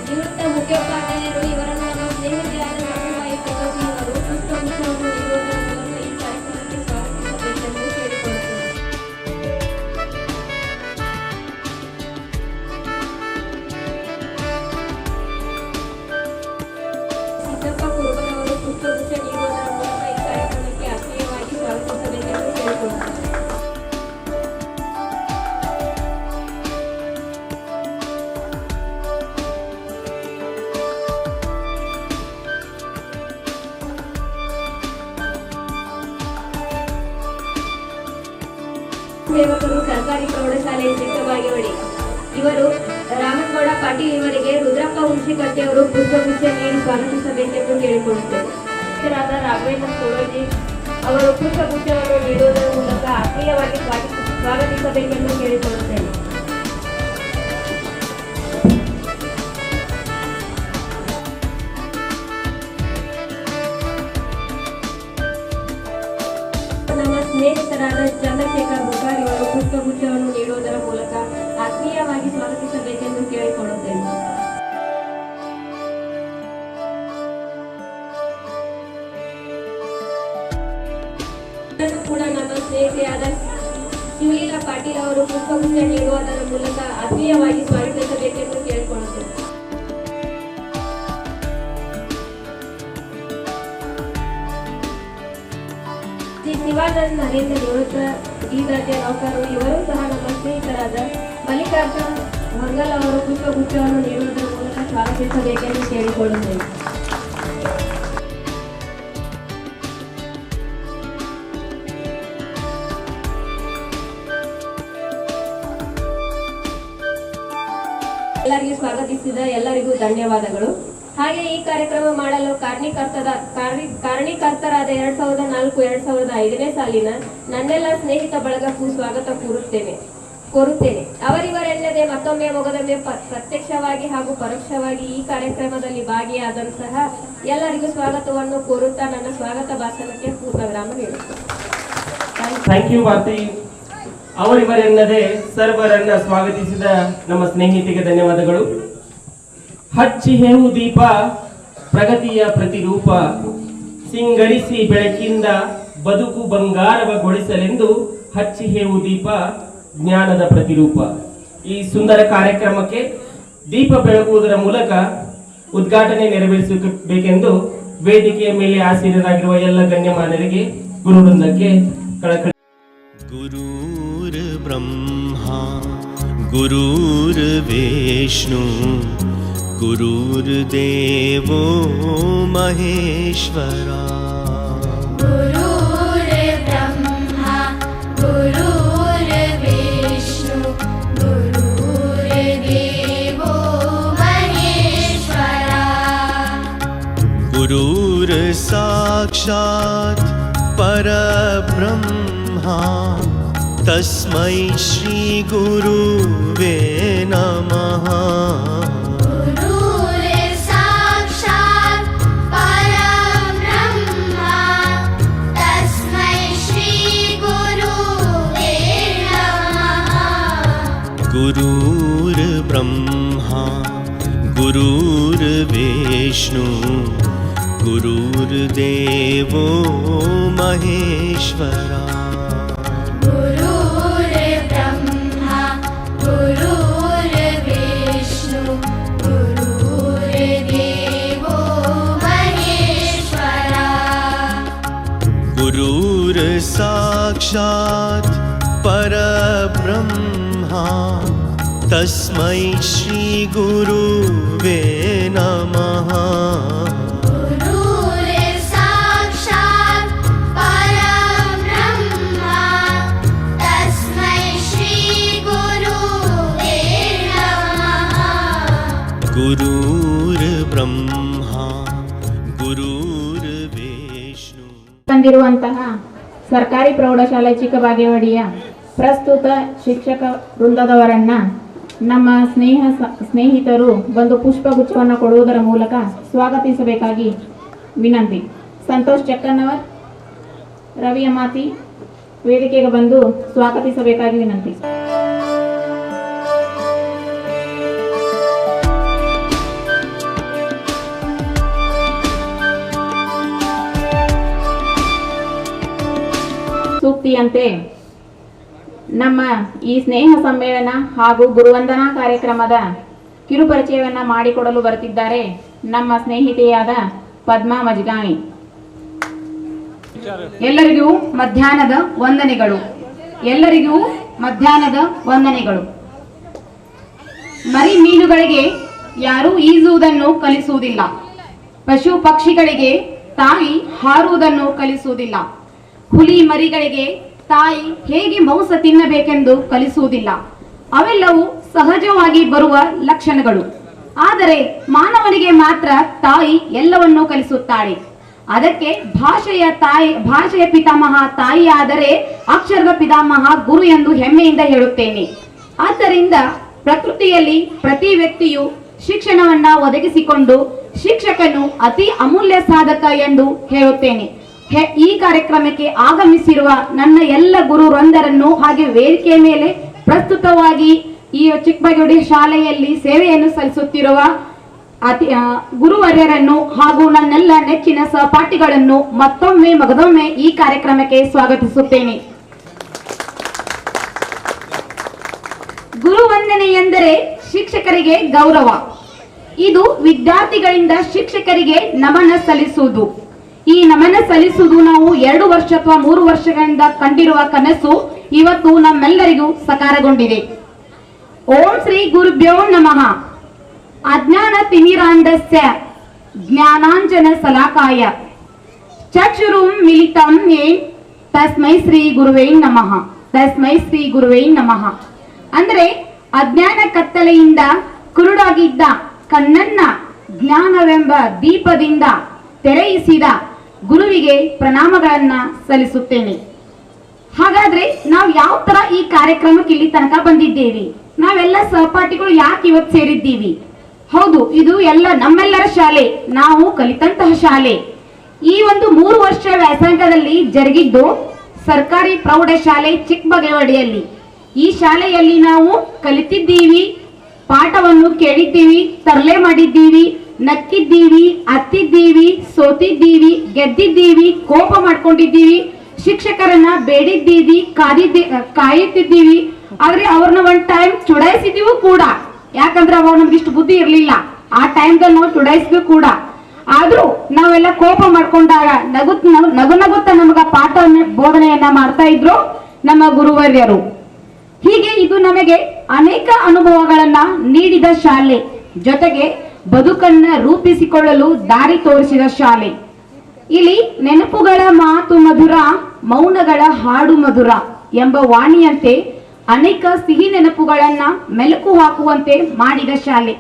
ನಿವೃತ್ತ ಮುಖ್ಯೋಪಾಧ್ಯಾಯರು ಇವರನ್ನು ನಮ್ಮ ಸ್ನೇಹಿತರಾದ ರಾಜುಬಾಯಿ ಕಟೋಜಿ ಅವರು ಪುಷ್ಪಗುಚ್ಛವನ್ನು ನೀಡುವುದರ ಮೂಲಕ ಈ ಕಾರ್ಯಕ್ರಮಕ್ಕೆ ಸ್ವಾಗತಿಸಬೇಕೆಂದು ಕೇಳಿಕೊಳ್ಳುತ್ತೇನೆ. ಸಿದ್ದಪ್ಪ ಕುರುಬರವರು ಪುಷ್ಪಗುಚ್ಛ ನೀಡುವುದರ ಮೂಲಕ ಈ ಕಾರ್ಯಕ್ರಮಕ್ಕೆ ಆತ್ಮೀಯವಾಗಿ ಸ್ವಾಗತಿಸಬೇಕೆಂದು ಕೇಳಿಕೊಳ್ಳುತ್ತೇನೆ. ಸೇವಕರು ಸರ್ಕಾರಿ ಪ್ರೌಢಶಾಲೆ ಚಿಕ್ಕಬಾಗೇವಾಡಿ ಇವರು ರಾಮನಗೌಡ ಪಾಟೀಲ್ ಇವರಿಗೆ ರುದ್ರಪ್ಪ ಹುಣಸಿಕಟ್ಟೆಯವರು ಪುಷ್ಪಗುಚ್ಛ ನೀಡಿ ಸ್ವಾಗತಿಸಬೇಕೆಂದು ಕೇಳಿಕೊಳ್ಳುತ್ತೇವೆ. ಶಿಕ್ಷಕರಾದ ರಾಘವೇಂದ್ರ ಸೋಡೋಜಿ ಅವರು ಪುಷ್ಪಗುಚ್ಛವನ್ನು ನೀಡುವುದರ ಮೂಲಕ ಆತ್ಮೀಯವಾಗಿ ಸ್ವಾಗತಿಸಬೇಕೆಂದು ಕೇಳಿಕೊಳ್ಳುತ್ತೇನೆ. ನಮ್ಮ ಸ್ನೇಹಿತರಾದ ಚಂದ್ರಶೇಖರ್ ಬುಕಾರ್ ಇವರು ಪುಷ್ಪಗುಚ್ಛವನ್ನು ನೀಡುವುದರ ಮೂಲಕ ಆತ್ಮೀಯವಾಗಿ ಸ್ವಾಗತಿಸಬೇಕೆಂದು ಕೇಳಿಕೊಳ್ಳುತ್ತೇನೆ. ಕೂಡ ನಮ್ಮ ಸ್ನೇಹಿತೆಯಾದ ಶಿವಲೀಲಾ ಪಾಟೀಲ್ ಅವರು ಪುಷ್ಪಗುಚ್ಛ ನೀಡುವುದರ ಮೂಲಕ ಆತ್ಮೀಯವಾಗಿ ಸ್ವಾಗತಿಸಬೇಕೆಂದು ಕೇಳಿಕೊಳ್ಳುತ್ತೇನೆ. ಶ್ರೀ ಶಿವಾನಂದ ನರೇಂದ್ರ ನಿವೃತ್ತ ಈ ದರ್ಜೆ ನೌಕರರು ಇವರು ಸಹ ನಮ್ಮ ಸ್ನೇಹಿತರಾದ ಮಲ್ಲಿಕಾರ್ಜುನ್ ಮಂಗಲ್ ಅವರು ಪುಷ್ಪಗುಚ್ಛವನ್ನು ನೀಡುವುದರ ಮೂಲಕ ಸ್ವಾಗತಿಸಬೇಕೆಂದು ಕೇಳಿಕೊಳ್ಳುತ್ತೇನೆ. ಎಲ್ಲರಿಗೂ ಸ್ವಾಗತಿಸಿದ ಎಲ್ಲರಿಗೂ ಧನ್ಯವಾದಗಳು. ಹಾಗೆ ಈ ಕಾರ್ಯಕ್ರಮ ಮಾಡಲು ಕಾರಣೀಕರ್ತರಾದ 2004-2005 ಸಾಲಿನ ನನ್ನೆಲ್ಲ ಸ್ನೇಹಿತ ಬಳಗಕ್ಕೂ ಸ್ವಾಗತ ಕೋರುತ್ತೇನೆ. ಅವರಿವರೆಲ್ಲದೆ ಮತ್ತೊಮ್ಮೆ ಮೊಗದೊಮ್ಮೆ ಪ್ರತ್ಯಕ್ಷವಾಗಿ ಹಾಗೂ ಪರೋಕ್ಷವಾಗಿ ಈ ಕಾರ್ಯಕ್ರಮದಲ್ಲಿ ಭಾಗಿಯಾದಂತಹ ಎಲ್ಲರಿಗೂ ಸ್ವಾಗತವನ್ನು ಕೋರುತ್ತಾ ನನ್ನ ಸ್ವಾಗತ ಭಾಷಣಕ್ಕೆ ಪೂರ್ಣವಿರಾಮ ನೀಡುತ್ತೇನೆ. Thank you Bharathi. ಅವರಿವರೆನ್ನದೆ ಸರ್ವರನ್ನ ಸ್ವಾಗತಿಸಿದ ನಮ್ಮ ಸ್ನೇಹಿತಿಗೆ ಧನ್ಯವಾದಗಳು. ಹಚ್ಚಿ ಹೇವು ದೀಪ ಪ್ರಗತಿಯ ಪ್ರತಿರೂಪ, ಸಿಂಗರಿಸಿ ಬೆಳಕಿಂದ ಬದುಕು ಬಂಗಾರವಗೊಳಿಸಲೆಂದು ಹಚ್ಚಿ ಹೇವು ದೀಪ ಜ್ಞಾನದ ಪ್ರತಿರೂಪ. ಈ ಸುಂದರ ಕಾರ್ಯಕ್ರಮಕ್ಕೆ ದೀಪ ಬೆಳಗುವುದರ ಮೂಲಕ ಉದ್ಘಾಟನೆ ನೆರವೇರಿಸಬೇಕೆಂದು ವೇದಿಕೆಯ ಮೇಲೆ ಆಸೀನರಾಗಿರುವ ಎಲ್ಲ ಗಣ್ಯಮಾನ್ಯರಿಗೆ ಗುರುವೃಂದಕ್ಕೆ ಕಳಕಳಿ. ಗುರುರ್ ಬ್ರಹ್ಮ ಗುರುರ್ ವಿಷ್ಣು ಗುರುರ್ದೇವೋ ಮಹೇಶ್ವರ. गुरुर्ब्रह्मा गुरुर्विष्णु गुरुर्देवो महेश्वरा. गुरुर्साक्षात् परब्रह्मा तस्मै श्री गुरुवे नमः. गुरुर्साक्षात् परब्रह्मा तस्मै श्री गुरुवे नमः. गुरुर्ब्रह्मा गुरुर्विष्णु गुरुर्देवो महेश्वरा. गुरुर्ब्रह्मा गुरुर्विष्णु गुरुर्देवो महेश्वरा. गुरुर्साक्षात् परब्रह्मा तस्मै श्री गुरुवे नमः. गुरुर्साक्षात् परब्रह्मा तस्मै श्री गुरुवे नमः. गुरुर्ब्रह्मा गुरुर्विष्णु. ತಂದಿರುವಂತಹ ಸರ್ಕಾರಿ ಪ್ರೌಢಶಾಲೆ ಚಿಕ್ಕಬಾಗೇವಾಡಿಯ ಪ್ರಸ್ತುತ ಶಿಕ್ಷಕ ವೃಂದದವರನ್ನ ನಮ್ಮ ಸ್ನೇಹಿತರು ಒಂದು ಪುಷ್ಪಗುಚ್ಛವನ್ನು ಕೊಡುವುದರ ಮೂಲಕ ಸ್ವಾಗತಿಸಬೇಕಾಗಿ ವಿನಂತಿ. ಸಂತೋಷ್ ಚಕ್ಕನ್ನವರ್, ರವಿ ಅಮಾತಿ ವೇದಿಕೆಗೆ ಬಂದು ಸ್ವಾಗತಿಸಬೇಕಾಗಿ ವಿನಂತಿ. ಸೂಕ್ತಿಯಂತೆ ನಮ್ಮ ಈ ಸ್ನೇಹ ಸಮ್ಮೇಳನ ಹಾಗೂ ಗುರುವಂದನಾ ಕಾರ್ಯಕ್ರಮದ ಕಿರುಪರಿಚಯವನ್ನ ಮಾಡಿಕೊಡಲು ಬರುತ್ತಿದ್ದಾರೆ ನಮ್ಮ ಸ್ನೇಹಿತೆಯಾದ ಪದ್ಮಾ ಮಜ್ಗಾಣಿ. ಎಲ್ಲರಿಗೂ ಮಧ್ಯಾಹ್ನದ ವಂದನೆಗಳು. ಎಲ್ಲರಿಗೂ ಮಧ್ಯಾಹ್ನದ ವಂದನೆಗಳು. ಮರಿ ಮೀನುಗಳಿಗೆ ಯಾರೂ ಈಜುವುದನ್ನು ಕಲಿಸುವುದಿಲ್ಲ. ಪಶು ಪಕ್ಷಿಗಳಿಗೆ ತಾಯಿ ಹಾರುವುದನ್ನು ಕಲಿಸುವುದಿಲ್ಲ. ಹುಲಿ ಮರಿಗಳಿಗೆ ತಾಯಿ ಹೇಗೆ ಮಾಂಸ ತಿನ್ನಬೇಕೆಂದು ಕಲಿಸುವುದಿಲ್ಲ. ಅವೆಲ್ಲವೂ ಸಹಜವಾಗಿ ಬರುವ ಲಕ್ಷಣಗಳು. ಆದರೆ ಮಾನವನಿಗೆ ಮಾತ್ರ ತಾಯಿ ಎಲ್ಲವನ್ನೂ ಕಲಿಸುತ್ತಾಳೆ. ಅದಕ್ಕೆ ಭಾಷೆಯ ಪಿತಾಮಹ ತಾಯಿ ಆದರೆ ಅಕ್ಷರದ ಪಿತಾಮಹ ಗುರು ಎಂದು ಹೆಮ್ಮೆಯಿಂದ ಹೇಳುತ್ತೇನೆ. ಆದ್ದರಿಂದ ಪ್ರಕೃತಿಯಲ್ಲಿ ಪ್ರತಿ ವ್ಯಕ್ತಿಯು ಶಿಕ್ಷಣವನ್ನ ಒದಗಿಸಿಕೊಂಡು ಶಿಕ್ಷಕನು ಅತಿ ಅಮೂಲ್ಯ ಸಾಧಕ ಎಂದು ಹೇಳುತ್ತೇನೆ. ಈ ಕಾರ್ಯಕ್ರಮಕ್ಕೆ ಆಗಮಿಸಿರುವ ನನ್ನ ಎಲ್ಲ ಗುರು ವೃಂದರನ್ನು ಹಾಗೆ ವೇದಿಕೆಯ ಮೇಲೆ ಪ್ರಸ್ತುತವಾಗಿ ಈ ಚಿಕ್ಕಬಗೌಡಿ ಶಾಲೆಯಲ್ಲಿ ಸೇವೆಯನ್ನು ಸಲ್ಲಿಸುತ್ತಿರುವ ಗುರುವರ್ಯರನ್ನು ಹಾಗೂ ನನ್ನೆಲ್ಲ ನೆಚ್ಚಿನ ಸಹಪಾಠಿಗಳನ್ನು ಮಗದೊಮ್ಮೆ ಈ ಕಾರ್ಯಕ್ರಮಕ್ಕೆ ಸ್ವಾಗತಿಸುತ್ತೇನೆ. ಗುರುವಂದನೆ ಎಂದರೆ ಶಿಕ್ಷಕರಿಗೆ ಗೌರವ. ಇದು ವಿದ್ಯಾರ್ಥಿಗಳಿಂದ ಶಿಕ್ಷಕರಿಗೆ ನಮನ ಸಲ್ಲಿಸುವುದು. ಈ ನಮನ ಸಲ್ಲಿಸುವುದು ನಾವು 2 ವರ್ಷ ಅಥವಾ 3 ವರ್ಷಗಳಿಂದ ಕಂಡಿರುವ ಕನಸು ಇವತ್ತು ನಮ್ಮೆಲ್ಲರಿಗೂ ಸಕಾರಗೊಂಡಿದೆ. ಓಂ ಶ್ರೀ ಗುರುಭ್ಯೋ ನಮಃ. ಅಜ್ಞಾನ ತಿಮಿರಾಂಧಸ್ಯ ಜ್ಞಾನಾಂಜನ ಸಲಾಕಾಯ ಚಕ್ಷುರುಂ ಮಿಲಿತಂ ಯೇನ್ ತಸ್ಮೈ ಶ್ರೀ ಗುರುವೇ ನಮಃ. ತಸ್ಮೈ ಶ್ರೀ ಗುರುವೇ ನಮಃ ಅಂದ್ರೆ ಅಜ್ಞಾನ ಕತ್ತಲೆಯಿಂದ ಕುರುಡಾಗಿದ್ದ ಕಣ್ಣನ್ನ ಜ್ಞಾನವೆಂಬ ದೀಪದಿಂದ ತೆರೆಯಿಸಿದ ಗುರುವಿಗೆ ಪ್ರಣಾಮಗಳನ್ನ ಸಲ್ಲಿಸುತ್ತೇನೆ. ಹಾಗಾದ್ರೆ ನಾವು ಯಾವ ತರ ಈ ಕಾರ್ಯಕ್ರಮಕ್ಕೆ ಇಲ್ಲಿ ತನಕ ಬಂದಿದ್ದೇವೆ, ನಾವೆಲ್ಲ ಸಹಪಾಠಿಗಳು ಯಾಕೆ ಇವತ್ತು ಸೇರಿದ್ದೀವಿ? ಹೌದು, ಇದು ಎಲ್ಲ ನಮ್ಮೆಲ್ಲರ ಶಾಲೆ, ನಾವು ಕಲಿತಂತಹ ಶಾಲೆ. ಈ ಒಂದು 3 ವರ್ಷ ವ್ಯಾಸಂಗದಲ್ಲಿ ಜರುಗಿದ್ದು ಸರ್ಕಾರಿ ಪ್ರೌಢಶಾಲೆ ಚಿಕ್ಕಬಗೇವಾಡಿಯಲ್ಲಿ. ಈ ಶಾಲೆಯಲ್ಲಿ ನಾವು ಕಲಿತಿದ್ದೀವಿ, ಪಾಠವನ್ನು ಕೇಳಿದ್ದೀವಿ, ತರಲೆ ಮಾಡಿದ್ದೀವಿ, ನಕ್ಕಿದ್ದೀವಿ, ಅತ್ತಿದ್ದೀವಿ, ಸೋತಿದ್ದೀವಿ, ಗೆದ್ದಿದ್ದೀವಿ, ಕೋಪ ಮಾಡ್ಕೊಂಡಿದ್ದೀವಿ, ಶಿಕ್ಷಕರನ್ನ ಬೇಡಿದ್ದೀವಿ, ಕಾಯುತ್ತಿದ್ದೀವಿ. ಆದ್ರೆ ಅವ್ರನ್ನ ಒಂದ್ ಟೈಮ್ ಚುಡಾಯಿಸಿದೀವಿ ಕೂಡ. ಯಾಕಂದ್ರೆ ಅವಾಗ ನಮ್ಗೆ ಇಷ್ಟು ಬುದ್ಧಿ ಇರ್ಲಿಲ್ಲ. ಆ ಟೈಮ್ದಲ್ಲಿ ನಾವು ಚುಡಾಯಿಸಿದ್ವಿ ಕೂಡ. ಆದ್ರೂ ನಾವೆಲ್ಲ ಕೋಪ ಮಾಡ್ಕೊಂಡಾಗ ನಗುತ್ತ ನಮಗ ಪಾಠವನ್ನ ಬೋಧನೆಯನ್ನ ಮಾಡ್ತಾ ಇದ್ರು ನಮ್ಮ ಗುರುವರ್ಯರು. ಹೀಗೆ ಇದು ನಮಗೆ ಅನೇಕ ಅನುಭವಗಳನ್ನ ನೀಡಿದ ಶಾಲೆ, ಜೊತೆಗೆ ಬದುಕನ್ನ ರೂಪಿಸಿಕೊಳ್ಳಲು ದಾರಿ ತೋರಿಸಿದ ಶಾಲೆ. ಇಲ್ಲಿ ನೆನಪುಗಳ ಮಾತು ಮಧುರ, ಮೌನಗಳ ಹಾಡು ಮಧುರ ಎಂಬ ವಾಣಿಯಂತೆ ಅನೇಕ ಸಿಹಿ ನೆನಪುಗಳನ್ನ ಮೆಲುಕು ಹಾಕುವಂತೆ ಮಾಡಿದ ಶಾಲೆ.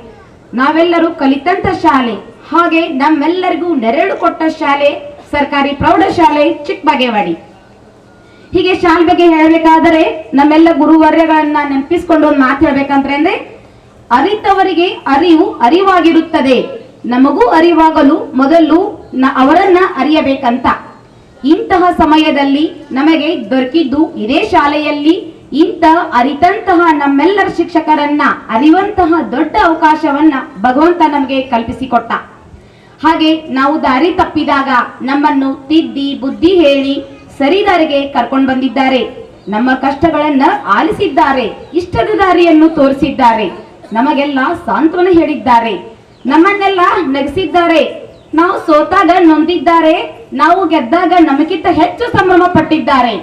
ನಾವೆಲ್ಲರೂ ಕಲಿತಂತ ಶಾಲೆ, ಹಾಗೆ ನಮ್ಮೆಲ್ಲರಿಗೂ ನೆರಳು ಕೊಟ್ಟ ಶಾಲೆ ಸರ್ಕಾರಿ ಪ್ರೌಢಶಾಲೆ ಚಿಕ್ಕಬಗೇವಾಡಿ. ಹೀಗೆ ಶಾಲೆ ಬಗ್ಗೆ ಹೇಳಬೇಕಾದರೆ ನಮ್ಮೆಲ್ಲ ಗುರುವರ್ಯಗಳನ್ನ ನೆನಪಿಸ್ಕೊಂಡು ಒಂದು ಮಾತು ಹೇಳ್ಬೇಕಂದ್ರೆ ಅರಿತವರಿಗೆ ಅರಿವಾಗಿರುತ್ತದೆ. ನಮಗೂ ಅರಿವಾಗಲು ಮೊದಲು ಅವರನ್ನ ಅರಿಯಬೇಕಂತ. ಇಂತಹ ಸಮಯದಲ್ಲಿ ನಮಗೆ ದೊರಕಿದ್ದು ಇದೇ ಶಾಲೆಯಲ್ಲಿ ಇಂಥ ಅರಿತಂತಹ ನಮ್ಮೆಲ್ಲರ ಶಿಕ್ಷಕರನ್ನ ಅರಿಯುವಂತಹ ದೊಡ್ಡ ಅವಕಾಶವನ್ನ ಭಗವಂತ ನಮಗೆ ಕಲ್ಪಿಸಿಕೊಟ್ಟ. ಹಾಗೆ ನಾವು ದಾರಿ ತಪ್ಪಿದಾಗ ನಮ್ಮನ್ನು ತಿದ್ದಿ ಬುದ್ಧಿ ಹೇಳಿ ಸರಿದಾರಿಗೆ ಕರ್ಕೊಂಡು ಬಂದಿದ್ದಾರೆ. ನಮ್ಮ ಕಷ್ಟಗಳನ್ನ ಆಲಿಸಿದ್ದಾರೆ, ಇಷ್ಟದ ದಾರಿಯನ್ನು ತೋರಿಸಿದ್ದಾರೆ, ನಮಗೆಲ್ಲ ಸಾಂತ್ವನ ಹೇಳಿದ್ದಾರೆ, ನಮ್ಮನ್ನೆಲ್ಲ ನಗಿಸಿದ್ದಾರೆ. ನಾವು ಸೋತಾಗ ನೊಂದಿದ್ದಾರೆ, ನಾವು ಗೆದ್ದಾಗ ನಮಗಿಂತ ಹೆಚ್ಚು ಸಂಭ್ರಮ ಪಟ್ಟಿದ್ದಾರೆ.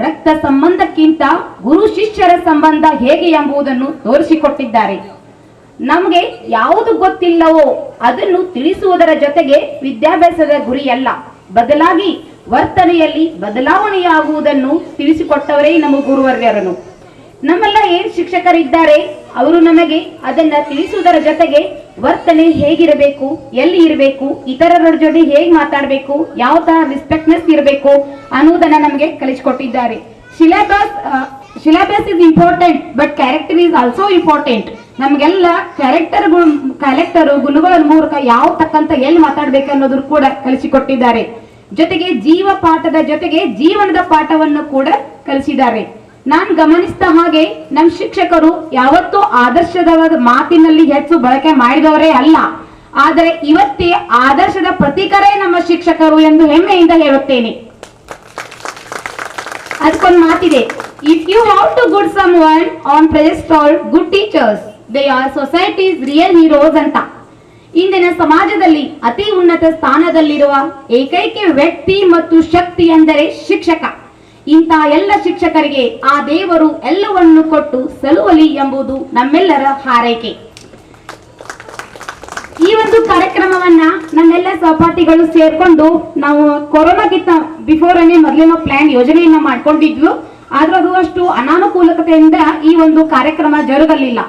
ರಕ್ತ ಸಂಬಂಧಕ್ಕಿಂತ ಗುರು ಶಿಷ್ಯರ ಸಂಬಂಧ ಹೇಗೆ ಎಂಬುದನ್ನು ತೋರಿಸಿಕೊಟ್ಟಿದ್ದಾರೆ. ನಮಗೆ ಯಾವುದು ಗೊತ್ತಿಲ್ಲವೋ ಅದನ್ನು ತಿಳಿಸುವುದರ ಜೊತೆಗೆ ವಿದ್ಯಾಭ್ಯಾಸದ ಗುರಿಯಲ್ಲ, ಬದಲಾಗಿ ವರ್ತನೆಯಲ್ಲಿ ಬದಲಾವಣೆಯಾಗುವುದನ್ನು ತಿಳಿಸಿಕೊಟ್ಟವರೇ ನಮ್ಮ ಗುರುವರ್ಯರನ್ನು. ನಮ್ಮೆಲ್ಲ ಏನ್ ಶಿಕ್ಷಕರಿದ್ದಾರೆ ಅವರು ನಮಗೆ ಅದನ್ನ ತಿಳಿಸುವುದರ ಜೊತೆಗೆ ವರ್ತನೆ ಹೇಗಿರಬೇಕು, ಎಲ್ಲಿ ಇರಬೇಕು, ಇತರರ ಜೊತೆ ಹೇಗೆ ಮಾತಾಡಬೇಕು, ಯಾವ ತರ ರೆಸ್ಪೆಕ್ಟ್ನೆಸ್ ಇರಬೇಕು ಅನ್ನುವುದನ್ನ ನಮಗೆ ಕಲಿಸಿಕೊಟ್ಟಿದ್ದಾರೆ. Syllabus syllabus is important but character is also important. ನಮ್ಗೆಲ್ಲ ಕ್ಯಾರೆಕ್ಟರ್ ಗುಣಗಳ ಮೂಲಕ ಯಾವ ತಕ್ಕಂತ ಎಲ್ಲಿ ಮಾತಾಡ್ಬೇಕು ಅನ್ನೋದ್ರ ಕೂಡ ಕಲಿಸಿಕೊಟ್ಟಿದ್ದಾರೆ. ಜೊತೆಗೆ ಜೀವ ಪಾಠದ ಜೊತೆಗೆ ಜೀವನದ ಪಾಠವನ್ನು ಕೂಡ ಕಲಿಸಿದ್ದಾರೆ. ನಾನು ಗಮನಿಸಿದ ಹಾಗೆ ನಮ್ಮ ಶಿಕ್ಷಕರು ಯಾವತ್ತೂ ಆದರ್ಶದ ಮಾತಿನಲ್ಲಿ ಹೆಚ್ಚು ಬಳಕೆ ಮಾಡಿದವರೇ ಅಲ್ಲ, ಆದರೆ ಇವತ್ತೇ ಆದರ್ಶದ ಪ್ರತೀಕರೇ ನಮ್ಮ ಶಿಕ್ಷಕರು ಎಂದು ಹೆಮ್ಮೆಯಿಂದ ಹೇಳುತ್ತೇನೆ. ಅದಕ್ಕೊಂದು ಮಾತಿದೆ, if you have to good someone on pedestal good teachers they are society's real heroes ಅಂತ. ಇಂದಿನ ಸಮಾಜದಲ್ಲಿ ಅತಿ ಉನ್ನತ ಸ್ಥಾನದಲ್ಲಿರುವ ಏಕೈಕ ವ್ಯಕ್ತಿ ಮತ್ತು ಶಕ್ತಿ ಎಂದರೆ ಶಿಕ್ಷಕ. ಇಂತಹ ಎಲ್ಲ ಶಿಕ್ಷಕರಿಗೆ ಆ ದೇವರು ಎಲ್ಲವನ್ನು ಕೊಟ್ಟು ಸಲುವಲಿ ಎಂಬುದು ನಮ್ಮೆಲ್ಲರ ಹಾರೈಕೆ. ಈ ಒಂದು ಕಾರ್ಯಕ್ರಮವನ್ನ ನನ್ನೆಲ್ಲ ಸಹಪಾಠಿಗಳು ಸೇರ್ಕೊಂಡು ನಾವು ಕೊರೋನಾಗಿಂತ ಬಿಫೋರ್ ಮೊದಲಿನ ಪ್ಲಾನ್ ಯೋಜನೆಯನ್ನ ಮಾಡ್ಕೊಂಡಿದ್ವು. ಆದ್ರೂ ಅದು ಅಷ್ಟು ಅನಾನುಕೂಲತೆಯಿಂದ ಈ ಒಂದು ಕಾರ್ಯಕ್ರಮ ಜರುಗಲಿಲ್ಲ.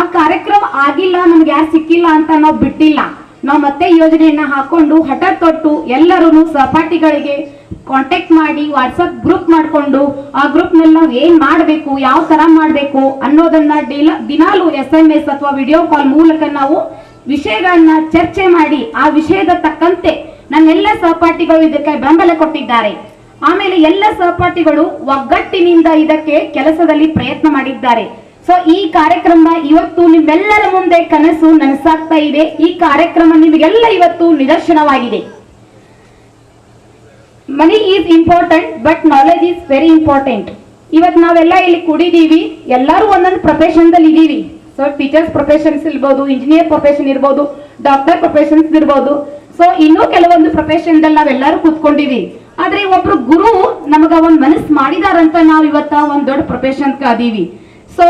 ಆ ಕಾರ್ಯಕ್ರಮ ಆಗಿಲ್ಲ, ನಮ್ಗೆ ಯಾರು ಸಿಕ್ಕಿಲ್ಲ ಅಂತ ನಾವು ಬಿಟ್ಟಿಲ್ಲ. ನಾವು ಮತ್ತೆ ಯೋಜನೆಯನ್ನ ಹಾಕೊಂಡು ಹಠ ತೊಟ್ಟು ಎಲ್ಲರೂ ಸಹಪಾಠಿಗಳಿಗೆ ಕಾಂಟ್ಯಾಕ್ಟ್ ಮಾಡಿ ವಾಟ್ಸಪ್ ಗ್ರೂಪ್ ಮಾಡಿಕೊಂಡು ಆ ಗ್ರೂಪ್ ನಲ್ಲಿ ನಾವು ಏನ್ ಮಾಡಬೇಕು, ಯಾವ ತರ ಮಾಡಬೇಕು ಅನ್ನೋದನ್ನ ದಿನಾಲು SMS ಅಥವಾ ವಿಡಿಯೋ ಕಾಲ್ ಮೂಲಕ ನಾವು ವಿಷಯಗಳನ್ನ ಚರ್ಚೆ ಮಾಡಿ ಆ ವಿಷಯದ ತಕ್ಕಂತೆ ನನ್ನೆಲ್ಲ ಸಹಪಾಠಿಗಳು ಇದಕ್ಕೆ ಬೆಂಬಲ ಕೊಟ್ಟಿದ್ದಾರೆ. ಆಮೇಲೆ ಎಲ್ಲ ಸಹಪಾಠಿಗಳು ಒಗ್ಗಟ್ಟಿನಿಂದ ಇದಕ್ಕೆ ಕೆಲಸದಲ್ಲಿ ಪ್ರಯತ್ನ ಮಾಡಿದ್ದಾರೆ. ಸೊ ಈ ಕಾರ್ಯಕ್ರಮ ಇವತ್ತು ನಿಮ್ಮೆಲ್ಲರ ಮುಂದೆ ಕನಸು ನನಸಾಗ್ತಾ ಇದೆ. ಈ ಕಾರ್ಯಕ್ರಮ ನಿಮಗೆಲ್ಲ ಇವತ್ತು ನಿದರ್ಶನವಾಗಿದೆ. Money is important but knowledge is very important. ಇವತ್ತು ನಾವೆಲ್ಲ ಇಲ್ಲಿ ಕೂಡಿದೀವಿ, ಎಲ್ಲರೂ ಒಂದೊಂದು ಪ್ರೊಫೆಷನ್ ದಲ್ಲಿ ಇದೀವಿ. ಸೊ ಟೀಚರ್ಸ್ ಪ್ರೊಫೆಷನ್ಸ್ ಇರ್ಬೋದು, ಇಂಜಿನಿಯರ್ ಪ್ರೊಫೆಷನ್ ಇರ್ಬೋದು, ಡಾಕ್ಟರ್ ಪ್ರೊಫೆಷನ್ಸ್ ಇರ್ಬೋದು. ಸೊ ಇನ್ನೂ ಕೆಲವೊಂದು ಪ್ರೊಫೆಷನ್ ದಲ್ಲಿ ನಾವೆಲ್ಲರೂ ಕೂತ್ಕೊಂಡಿವಿ. ಆದ್ರೆ ಒಬ್ರು ಗುರು ನಮಗ ಒಂದ್ ಮನಸ್ಸು ಮಾಡಿದಾರಂತ ನಾವು ಇವತ್ತ ಒಂದ್ ದೊಡ್ಡ ಪ್ರೊಫೆಷನ್ ಅದೀವಿ. ಸೊ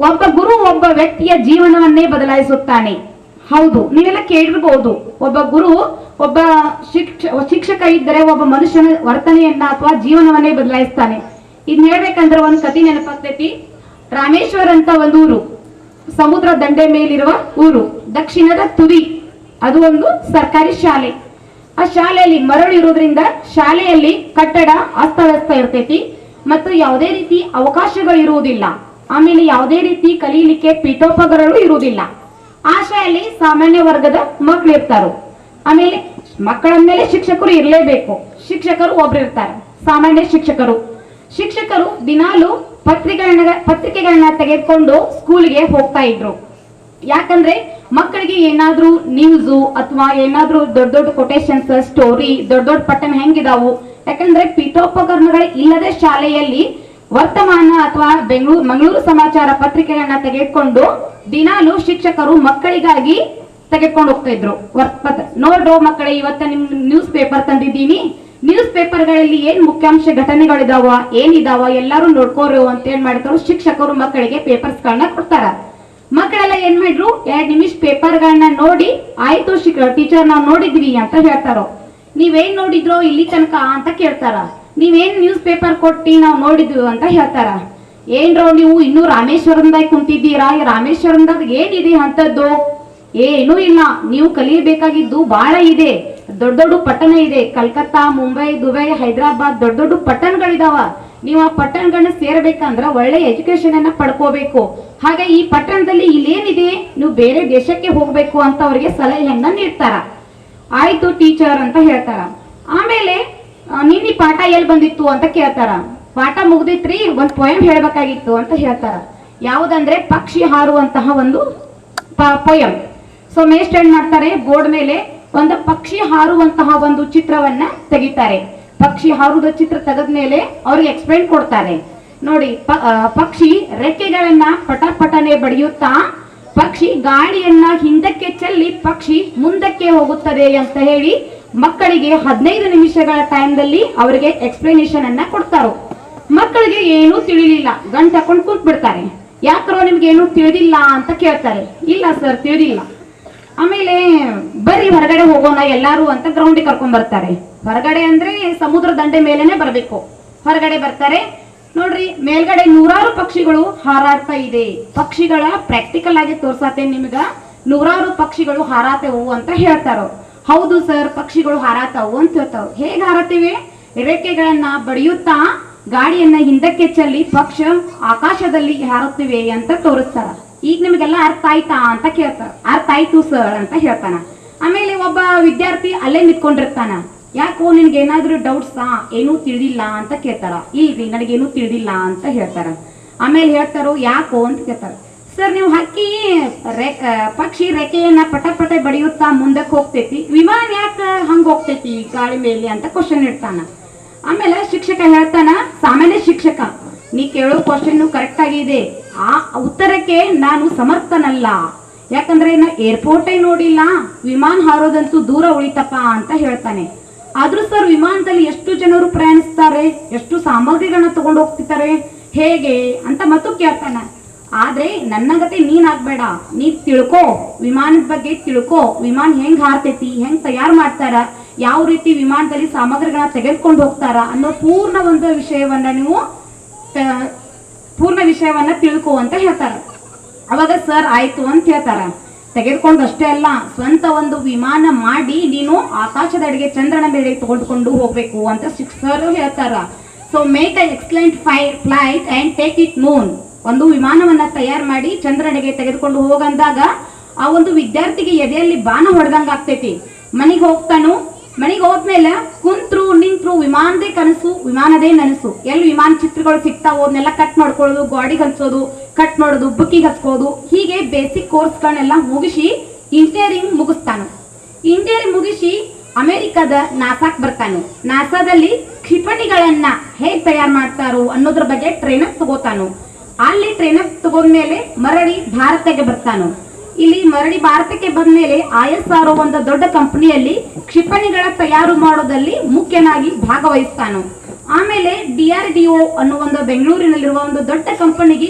ಒಬ್ಬ ಗುರು ಒಬ್ಬ ವ್ಯಕ್ತಿಯ ಜೀವನವನ್ನೇ ಬದಲಾಯಿಸುತ್ತಾನೆ. ಹೌದು, ನೀವೆಲ್ಲ ಕೇಳಿರ್ಬೋದು, ಒಬ್ಬ ಗುರು ಒಬ್ಬ ಶಿಕ್ಷಕ ಇದ್ದರೆ ಒಬ್ಬ ಮನುಷ್ಯನ ವರ್ತನೆಯನ್ನ ಅಥವಾ ಜೀವನವನ್ನೇ ಬದಲಾಯಿಸ್ತಾನೆ. ಇದ್ ಹೇಳ್ಬೇಕಂದ್ರೆ ಒಂದ್ ಕಥೆ ನೆನಪಾಗ್ತೈತಿ. ರಾಮೇಶ್ವರ್ ಅಂತ ಒಂದು ಊರು, ಸಮುದ್ರ ದಂಡೆ ಮೇಲಿರುವ ಊರು, ದಕ್ಷಿಣದ ತುದಿ. ಅದು ಒಂದು ಸರ್ಕಾರಿ ಶಾಲೆ. ಆ ಶಾಲೆಯಲ್ಲಿ ಮರಳು ಇರೋದ್ರಿಂದ ಶಾಲೆಯಲ್ಲಿ ಕಟ್ಟಡ ಅಸ್ತವ್ಯಸ್ತ ಇರ್ತೈತಿ ಮತ್ತು ಯಾವುದೇ ರೀತಿ ಅವಕಾಶಗಳು ಇರುವುದಿಲ್ಲ. ಆಮೇಲೆ ಯಾವುದೇ ರೀತಿ ಕಲೀಲಿಕ್ಕೆ ಪೀಠೋಪಕರಣಗಳು ಇರುವುದಿಲ್ಲ. ಆ ಶಾಲೆಯಲ್ಲಿ ಸಾಮಾನ್ಯ ವರ್ಗದ ಮಕ್ಕಳು ಇರ್ತಾರ. ಆಮೇಲೆ ಮಕ್ಕಳ ಮೇಲೆ ಶಿಕ್ಷಕರು ಇರಲೇಬೇಕು. ಶಿಕ್ಷಕರು ಒಬ್ರು ಇರ್ತಾರೆ, ಸಾಮಾನ್ಯ ಶಿಕ್ಷಕರು. ಶಿಕ್ಷಕರು ದಿನಾಲು ಪತ್ರಿಕೆಗಳನ್ನ ತೆಗೆದುಕೊಂಡು ಸ್ಕೂಲ್ಗೆ ಹೋಗ್ತಾ ಇದ್ರು. ಯಾಕಂದ್ರೆ ಮಕ್ಕಳಿಗೆ ಏನಾದ್ರೂ ನ್ಯೂಸು ಅಥವಾ ಏನಾದ್ರೂ ದೊಡ್ಡ ದೊಡ್ಡ ಕೊಟೇಶನ್ಸ್, ಸ್ಟೋರಿ, ದೊಡ್ಡ ದೊಡ್ಡ ಪಟ್ಟಣ ಹೆಂಗಿದಾವು. ಯಾಕಂದ್ರೆ ಪೀಠೋಪಕರಣಗಳು ಇಲ್ಲದೆ ಶಾಲೆಯಲ್ಲಿ ವರ್ತಮಾನ ಅಥವಾ ಮಂಗಳೂರು ಸಮಾಚಾರ ಪತ್ರಿಕೆಗಳನ್ನ ತೆಗೆದುಕೊಂಡು ದಿನಾಲು ಶಿಕ್ಷಕರು ಮಕ್ಕಳಿಗಾಗಿ ತೆಗೆದುಕೊಂಡು ಹೋಗ್ತಾ ಇದ್ರು. ನೋಡ್ರೋ ಮಕ್ಕಳೇ, ಇವತ್ತ ನಿಮ್ ನ್ಯೂಸ್ ಪೇಪರ್ ತಂದಿದ್ದೀನಿ, ನ್ಯೂಸ್ ಪೇಪರ್ಗಳಲ್ಲಿ ಏನ್ ಮುಖ್ಯಾಂಶ ಘಟನೆಗಳಿದಾವ, ಏನಿದಾವ ಎಲ್ಲಾರು ನೋಡ್ಕೋರು ಅಂತ ಏನ್ ಮಾಡ್ತಾರೋ ಶಿಕ್ಷಕರು ಮಕ್ಕಳಿಗೆ ಪೇಪರ್ಸ್ ಗಳನ್ನ ಕೊಡ್ತಾರ. ಮಕ್ಕಳೆಲ್ಲ ಏನ್ ಮಾಡ್ರು, 2 ನಿಮಿಷ ಪೇಪರ್ಗಳನ್ನ ನೋಡಿ ಆಯ್ತು ಟೀಚರ್ ನಾವು ನೋಡಿದ್ವಿ ಅಂತ ಹೇಳ್ತಾರೋ. ನೀವೇನ್ ನೋಡಿದ್ರೋ ಇಲ್ಲಿ ತನಕ ಅಂತ ಕೇಳ್ತಾರ. ನೀವೇನ್ ನ್ಯೂಸ್ ಪೇಪರ್ ಕೊಟ್ಟಿ ನಾವು ನೋಡಿದ್ವಿ ಅಂತ ಹೇಳ್ತಾರ. ಏನ್ರೋ ನೀವು ಇನ್ನೂ ರಾಮೇಶ್ವರಂದಾಗ ಕುಂತಿದ್ದೀರಾ, ರಾಮೇಶ್ವರಂದಾಗ ಏನಿದೆ ಅಂತದ್ದು? ಏನೂ ಇಲ್ಲ, ನೀವು ಕಲಿಯಬೇಕಾಗಿದ್ದು ಬಹಳ ಇದೆ. ದೊಡ್ಡ ದೊಡ್ಡ ಪಟ್ಟಣ ಇದೆ, ಕಲ್ಕತ್ತಾ, ಮುಂಬೈ, ದುಬೈ, ಹೈದರಾಬಾದ್, ದೊಡ್ಡ ದೊಡ್ಡ ಪಟ್ಟಣಗಳಿದಾವ. ನೀವು ಆ ಪಟ್ಟಣಗಳನ್ನ ಸೇರ್ಬೇಕಂದ್ರ ಒಳ್ಳೆ ಎಜುಕೇಶನ್ ಅನ್ನ ಪಡ್ಕೋಬೇಕು. ಹಾಗೆ ಈ ಪಟ್ಟಣದಲ್ಲಿ ಇಲ್ಲೇನಿದೆ, ನೀವು ಬೇರೆ ದೇಶಕ್ಕೆ ಹೋಗ್ಬೇಕು ಅಂತ ಅವರಿಗೆ ಸಲಹೆಯನ್ನ ನೀಡ್ತಾರ. ಆಯ್ತು ಟೀಚರ್ ಅಂತ ಹೇಳ್ತಾರ. ಆಮೇಲೆ ನಿನ್ನೆ ಪಾಠ ಎಲ್ಲಿ ಬಂದಿತ್ತು ಅಂತ ಕೇಳ್ತಾರ. ಪಾಠ ಮುಗ್ದಿತ್ರಿ, ಒಂದ್ ಪೊಯಮ್ ಹೇಳ್ಬೇಕಾಗಿತ್ತು ಅಂತ ಹೇಳ್ತಾರ. ಯಾವುದಂದ್ರೆ ಪಕ್ಷಿ ಹಾರುವಂತಹ ಒಂದು ಪೊಯಮ್. ಸೊ ಮೇಸ್ಟ್ ಏನ್ ಮಾಡ್ತಾರೆ, ಬೋರ್ಡ್ ಮೇಲೆ ಒಂದು ಪಕ್ಷಿ ಹಾರುವಂತಹ ಒಂದು ಚಿತ್ರವನ್ನ ತೆಗಿತಾರೆ. ಪಕ್ಷಿ ಹಾರುದ ಚಿತ್ರ ತೆಗೆದ್ಮೇಲೆ ಅವ್ರಿಗೆ ಎಕ್ಸ್ಪ್ಲೇನ್ ಕೊಡ್ತಾರೆ. ನೋಡಿ, ಪಕ್ಷಿ ರೆಕ್ಕೆಗಳನ್ನ ಪಟಪಟನೆ ಬಡಿಯುತ್ತಾ ಪಕ್ಷಿ ಗಾಳಿಯನ್ನ ಹಿಂದಕ್ಕೆ ಚೆಲ್ಲಿ ಪಕ್ಷಿ ಮುಂದಕ್ಕೆ ಹೋಗುತ್ತದೆ ಅಂತ ಹೇಳಿ ಮಕ್ಕಳಿಗೆ 15 ನಿಮಿಷಗಳ ಟೈಮ್ದಲ್ಲಿ ಅವರಿಗೆ ಎಕ್ಸ್ಪ್ಲನೇಷನ್ ಅನ್ನ ಕೊಡ್ತಾರೋ. ಮಕ್ಕಳಿಗೆ ಏನೂ ತಿಳಿಲಿಲ್ಲ, ಗಂಟು ಹಾಕೊಂಡು ಕೂತ್ ಬಿಡ್ತಾರೆ. ಯಾಕ್ರೋ ನಿಮ್ಗೆ ಏನೂ ತಿಳಿದಿಲ್ಲ ಅಂತ ಕೇಳ್ತಾರೆ. ಇಲ್ಲ ಸರ್, ತಿಳಿದಿಲ್ಲ. ಆಮೇಲೆ ಬರ್ರಿ ಹೊರಗಡೆ ಹೋಗೋಣ ಎಲ್ಲಾರು ಅಂತ ಗ್ರೌಂಡಿಗೆ ಕರ್ಕೊಂಡ್ ಬರ್ತಾರೆ. ಹೊರಗಡೆ ಅಂದ್ರೆ ಸಮುದ್ರ ದಂಡೆ ಮೇಲೆನೆ ಬರ್ಬೇಕು. ಹೊರಗಡೆ ಬರ್ತಾರೆ. ನೋಡ್ರಿ, ಮೇಲ್ಗಡೆ 100 ಪಕ್ಷಿಗಳು ಹಾರಾಡ್ತಾ ಇದೆ. ಪಕ್ಷಿಗಳ ಪ್ರಾಕ್ಟಿಕಲ್ ಆಗಿ ತೋರ್ಸಾತೇನೆ ನಿಮ್ಗ. 100 ಪಕ್ಷಿಗಳು ಹಾರಾತವು ಅಂತ ಹೇಳ್ತಾರೋ. ಹೌದು ಸರ್, ಪಕ್ಷಿಗಳು ಹಾರಾತಾವು ಅಂತ ಹೇಳ್ತಾವ. ಹೇಗೆ ಹಾರತಿವೆ? ರೆಕ್ಕೆಗಳನ್ನ ಬಡಿಯುತ್ತಾ ಗಾಡಿಯನ್ನ ಹಿಂದಕ್ಕೆ ಚೆಲ್ಲಿ ಪಕ್ಷ ಆಕಾಶದಲ್ಲಿ ಹಾರುತ್ತಿವೆ ಅಂತ ತೋರಿಸ್ತಾರ. ಈಗ ನಿಮಗೆಲ್ಲ ಅರ್ಥ ಆಯ್ತಾ ಅಂತ ಕೇಳ್ತಾರ. ಅರ್ಥ ಆಯ್ತು ಸರ್ ಅಂತ ಹೇಳ್ತಾನ. ಆಮೇಲೆ ಒಬ್ಬ ವಿದ್ಯಾರ್ಥಿ ಅಲ್ಲೇ ನಿಂತ್ಕೊಂಡಿರ್ತಾನ. ಯಾಕೋ ನಿನ್ಗೆ ಏನಾದ್ರೂ ಡೌಟ್ಸಾ, ಏನೂ ತಿಳಿದಿಲ್ಲ ಅಂತ ಕೇಳ್ತಾರ. ಇಲ್ರಿ ನನಗೇನು ತಿಳಿದಿಲ್ಲ ಅಂತ ಹೇಳ್ತಾರ. ಆಮೇಲೆ ಹೇಳ್ತಾರೋ ಯಾಕೋ ಅಂತ ಕೇಳ್ತಾರ. ಸರ್ ನೀವು ಹಕ್ಕಿ ಪಕ್ಷಿ ರೆಕೆಯನ್ನ ಪಟ ಪಟ ಬಡಿಯುತ್ತಾ ಮುಂದಕ್ಕೆ ಹೋಗ್ತೈತಿ, ವಿಮಾನ ಯಾಕೆ ಹಂಗ ಹೋಗ್ತೈತಿ ಗಾಳಿ ಮೇಲೆ ಅಂತ ಕ್ವಶನ್ ಇಡ್ತಾನ. ಆಮೇಲೆ ಶಿಕ್ಷಕ ಹೇಳ್ತಾನ, ಸಾಮಾನ್ಯ ಶಿಕ್ಷಕ ನೀ ಕೇಳೋ ಕ್ವಶನ್ ಕರೆಕ್ಟ್ ಆಗಿದೆ, ಆ ಉತ್ತರಕ್ಕೆ ನಾನು ಸಮರ್ಥನಲ್ಲ. ಯಾಕಂದ್ರೆ ನಾ ಏರ್ಪೋರ್ಟೇ ನೋಡಿಲ್ಲ, ವಿಮಾನ ಹಾರೋದಂತೂ ದೂರ ಉಳಿತಪ್ಪ ಅಂತ ಹೇಳ್ತಾನೆ. ಆದ್ರೂ ಸರ್ ವಿಮಾನದಲ್ಲಿ ಎಷ್ಟು ಜನರು ಪ್ರಯಾಣಿಸ್ತಾರೆ, ಎಷ್ಟು ಸಾಮಗ್ರಿಗಳನ್ನ ತಗೊಂಡು ಹೋಗ್ತಿರ್ತಾರೆ, ಹೇಗೆ ಅಂತ ಮತ್ತು ಕೇಳ್ತಾನ. ಆದ್ರೆ ನನ್ನ ಗತೆ ನೀನ್ ಆಗ್ಬೇಡ, ನೀ ತಿಳ್ಕೋ, ವಿಮಾನದ ಬಗ್ಗೆ ತಿಳ್ಕೋ, ವಿಮಾನ ಹೆಂಗ್ ಹಾರ್ತೈತಿ, ಹೆಂಗ್ ತಯಾರು ಮಾಡ್ತಾರ, ಯಾವ ರೀತಿ ವಿಮಾನದಲ್ಲಿ ಸಾಮಗ್ರಿಗಳನ್ನ ತೆಗೆದುಕೊಂಡು ಹೋಗ್ತಾರ ಅನ್ನೋ ಪೂರ್ಣ ವಿಷಯವನ್ನ ತಿಳ್ಕೋ ಅಂತ ಹೇಳ್ತಾರ. ಅವಾಗ ಸರ್ ಆಯ್ತು ಅಂತ ಹೇಳ್ತಾರ. ತೆಗೆದುಕೊಂಡು ಅಷ್ಟೇ ಅಲ್ಲ, ಸ್ವಂತ ಒಂದು ವಿಮಾನ ಮಾಡಿ ನೀನು ಆಕಾಶದ ಅಡಿಗೆ ಚಂದ್ರನ ಮೇಲೆ ತಗೊಂಡ್ಕೊಂಡು ಹೋಗ್ಬೇಕು ಅಂತ ಸರ್ ಹೇಳ್ತಾರ. So make a excellent flight and take it Moon. ಒಂದು ವಿಮಾನವನ್ನ ತಯಾರು ಮಾಡಿ ಚಂದ್ರನಿಗೆ ತೆಗೆದುಕೊಂಡು ಹೋಗಂದಾಗ ಆ ಒಂದು ವಿದ್ಯಾರ್ಥಿಗೆ ಎದೆಯಲ್ಲಿ ಬಾಣ ಹೊಡೆದಂಗ ಆಗ್ತೈತಿ. ಮನೆಗೆ ಹೋಗ್ತಾನು. ಮನೆಗೆ ಹೋದ್ಮೇಲೆ ಕುಂತ್ರು ನಿಂತ್ರು ವಿಮಾನದೇ ಕನಸು, ವಿಮಾನದೇ ನನಸು. ಎಲ್ಲಿ ವಿಮಾನ ಚಿತ್ರಗಳು ಸಿಗ್ತಾವೋ ಅದನ್ನೆಲ್ಲ ಕಟ್ ಮಾಡ್ಕೊಳ್ಳೋದು, ಗಾಡಿಗೆ ಹಚ್ಚೋದು, ಕಟ್ ಮಾಡೋದು, ಬುಕ್ಕಿಗೆ ಹಚ್ಕೋದು, ಹೀಗೆ ಬೇಸಿಕ್ ಕೋರ್ಸ್ಗಳನ್ನೆಲ್ಲ ಮುಗಿಸಿ ಇಂಜಿನಿಯರಿಂಗ್ ಮುಗಿಸ್ತಾನು. ಇಂಜಿನಿಯರಿಂಗ್ ಮುಗಿಸಿ ಅಮೆರಿಕದ ನಾಸಾಕ್ ಬರ್ತಾನು. ನಾಸಾದಲ್ಲಿ ಕ್ಷಿಪಣಿಗಳನ್ನ ಹೇಗ್ ತಯಾರು ಮಾಡ್ತಾರೋ ಅನ್ನೋದ್ರ ಬಗ್ಗೆ ಟ್ರೈನಪ್ ತಗೋತಾನು. ಅಲ್ಲಿ ಟ್ರೈನಪ್ ತಗೊಂಡ್ಮೇಲೆ ಮರಳಿ ಭಾರತಕ್ಕೆ ಬರ್ತಾನು. ಇಲ್ಲಿ ಮರಳಿ ಭಾರತಕ್ಕೆ ಬಂದ್ಮೇಲೆ ISRO ಒಂದು ದೊಡ್ಡ ಕಂಪನಿಯಲ್ಲಿ ಕ್ಷಿಪಣಿಗಳ ತಯಾರು ಮಾಡೋದಲ್ಲಿ ಮುಖ್ಯನಾಗಿ ಭಾಗವಹಿಸ್ತಾನು. ಆಮೇಲೆ DRDO ಅನ್ನೋ ಒಂದು ಬೆಂಗಳೂರಿನಲ್ಲಿರುವ ಒಂದು ದೊಡ್ಡ ಕಂಪನಿಗೆ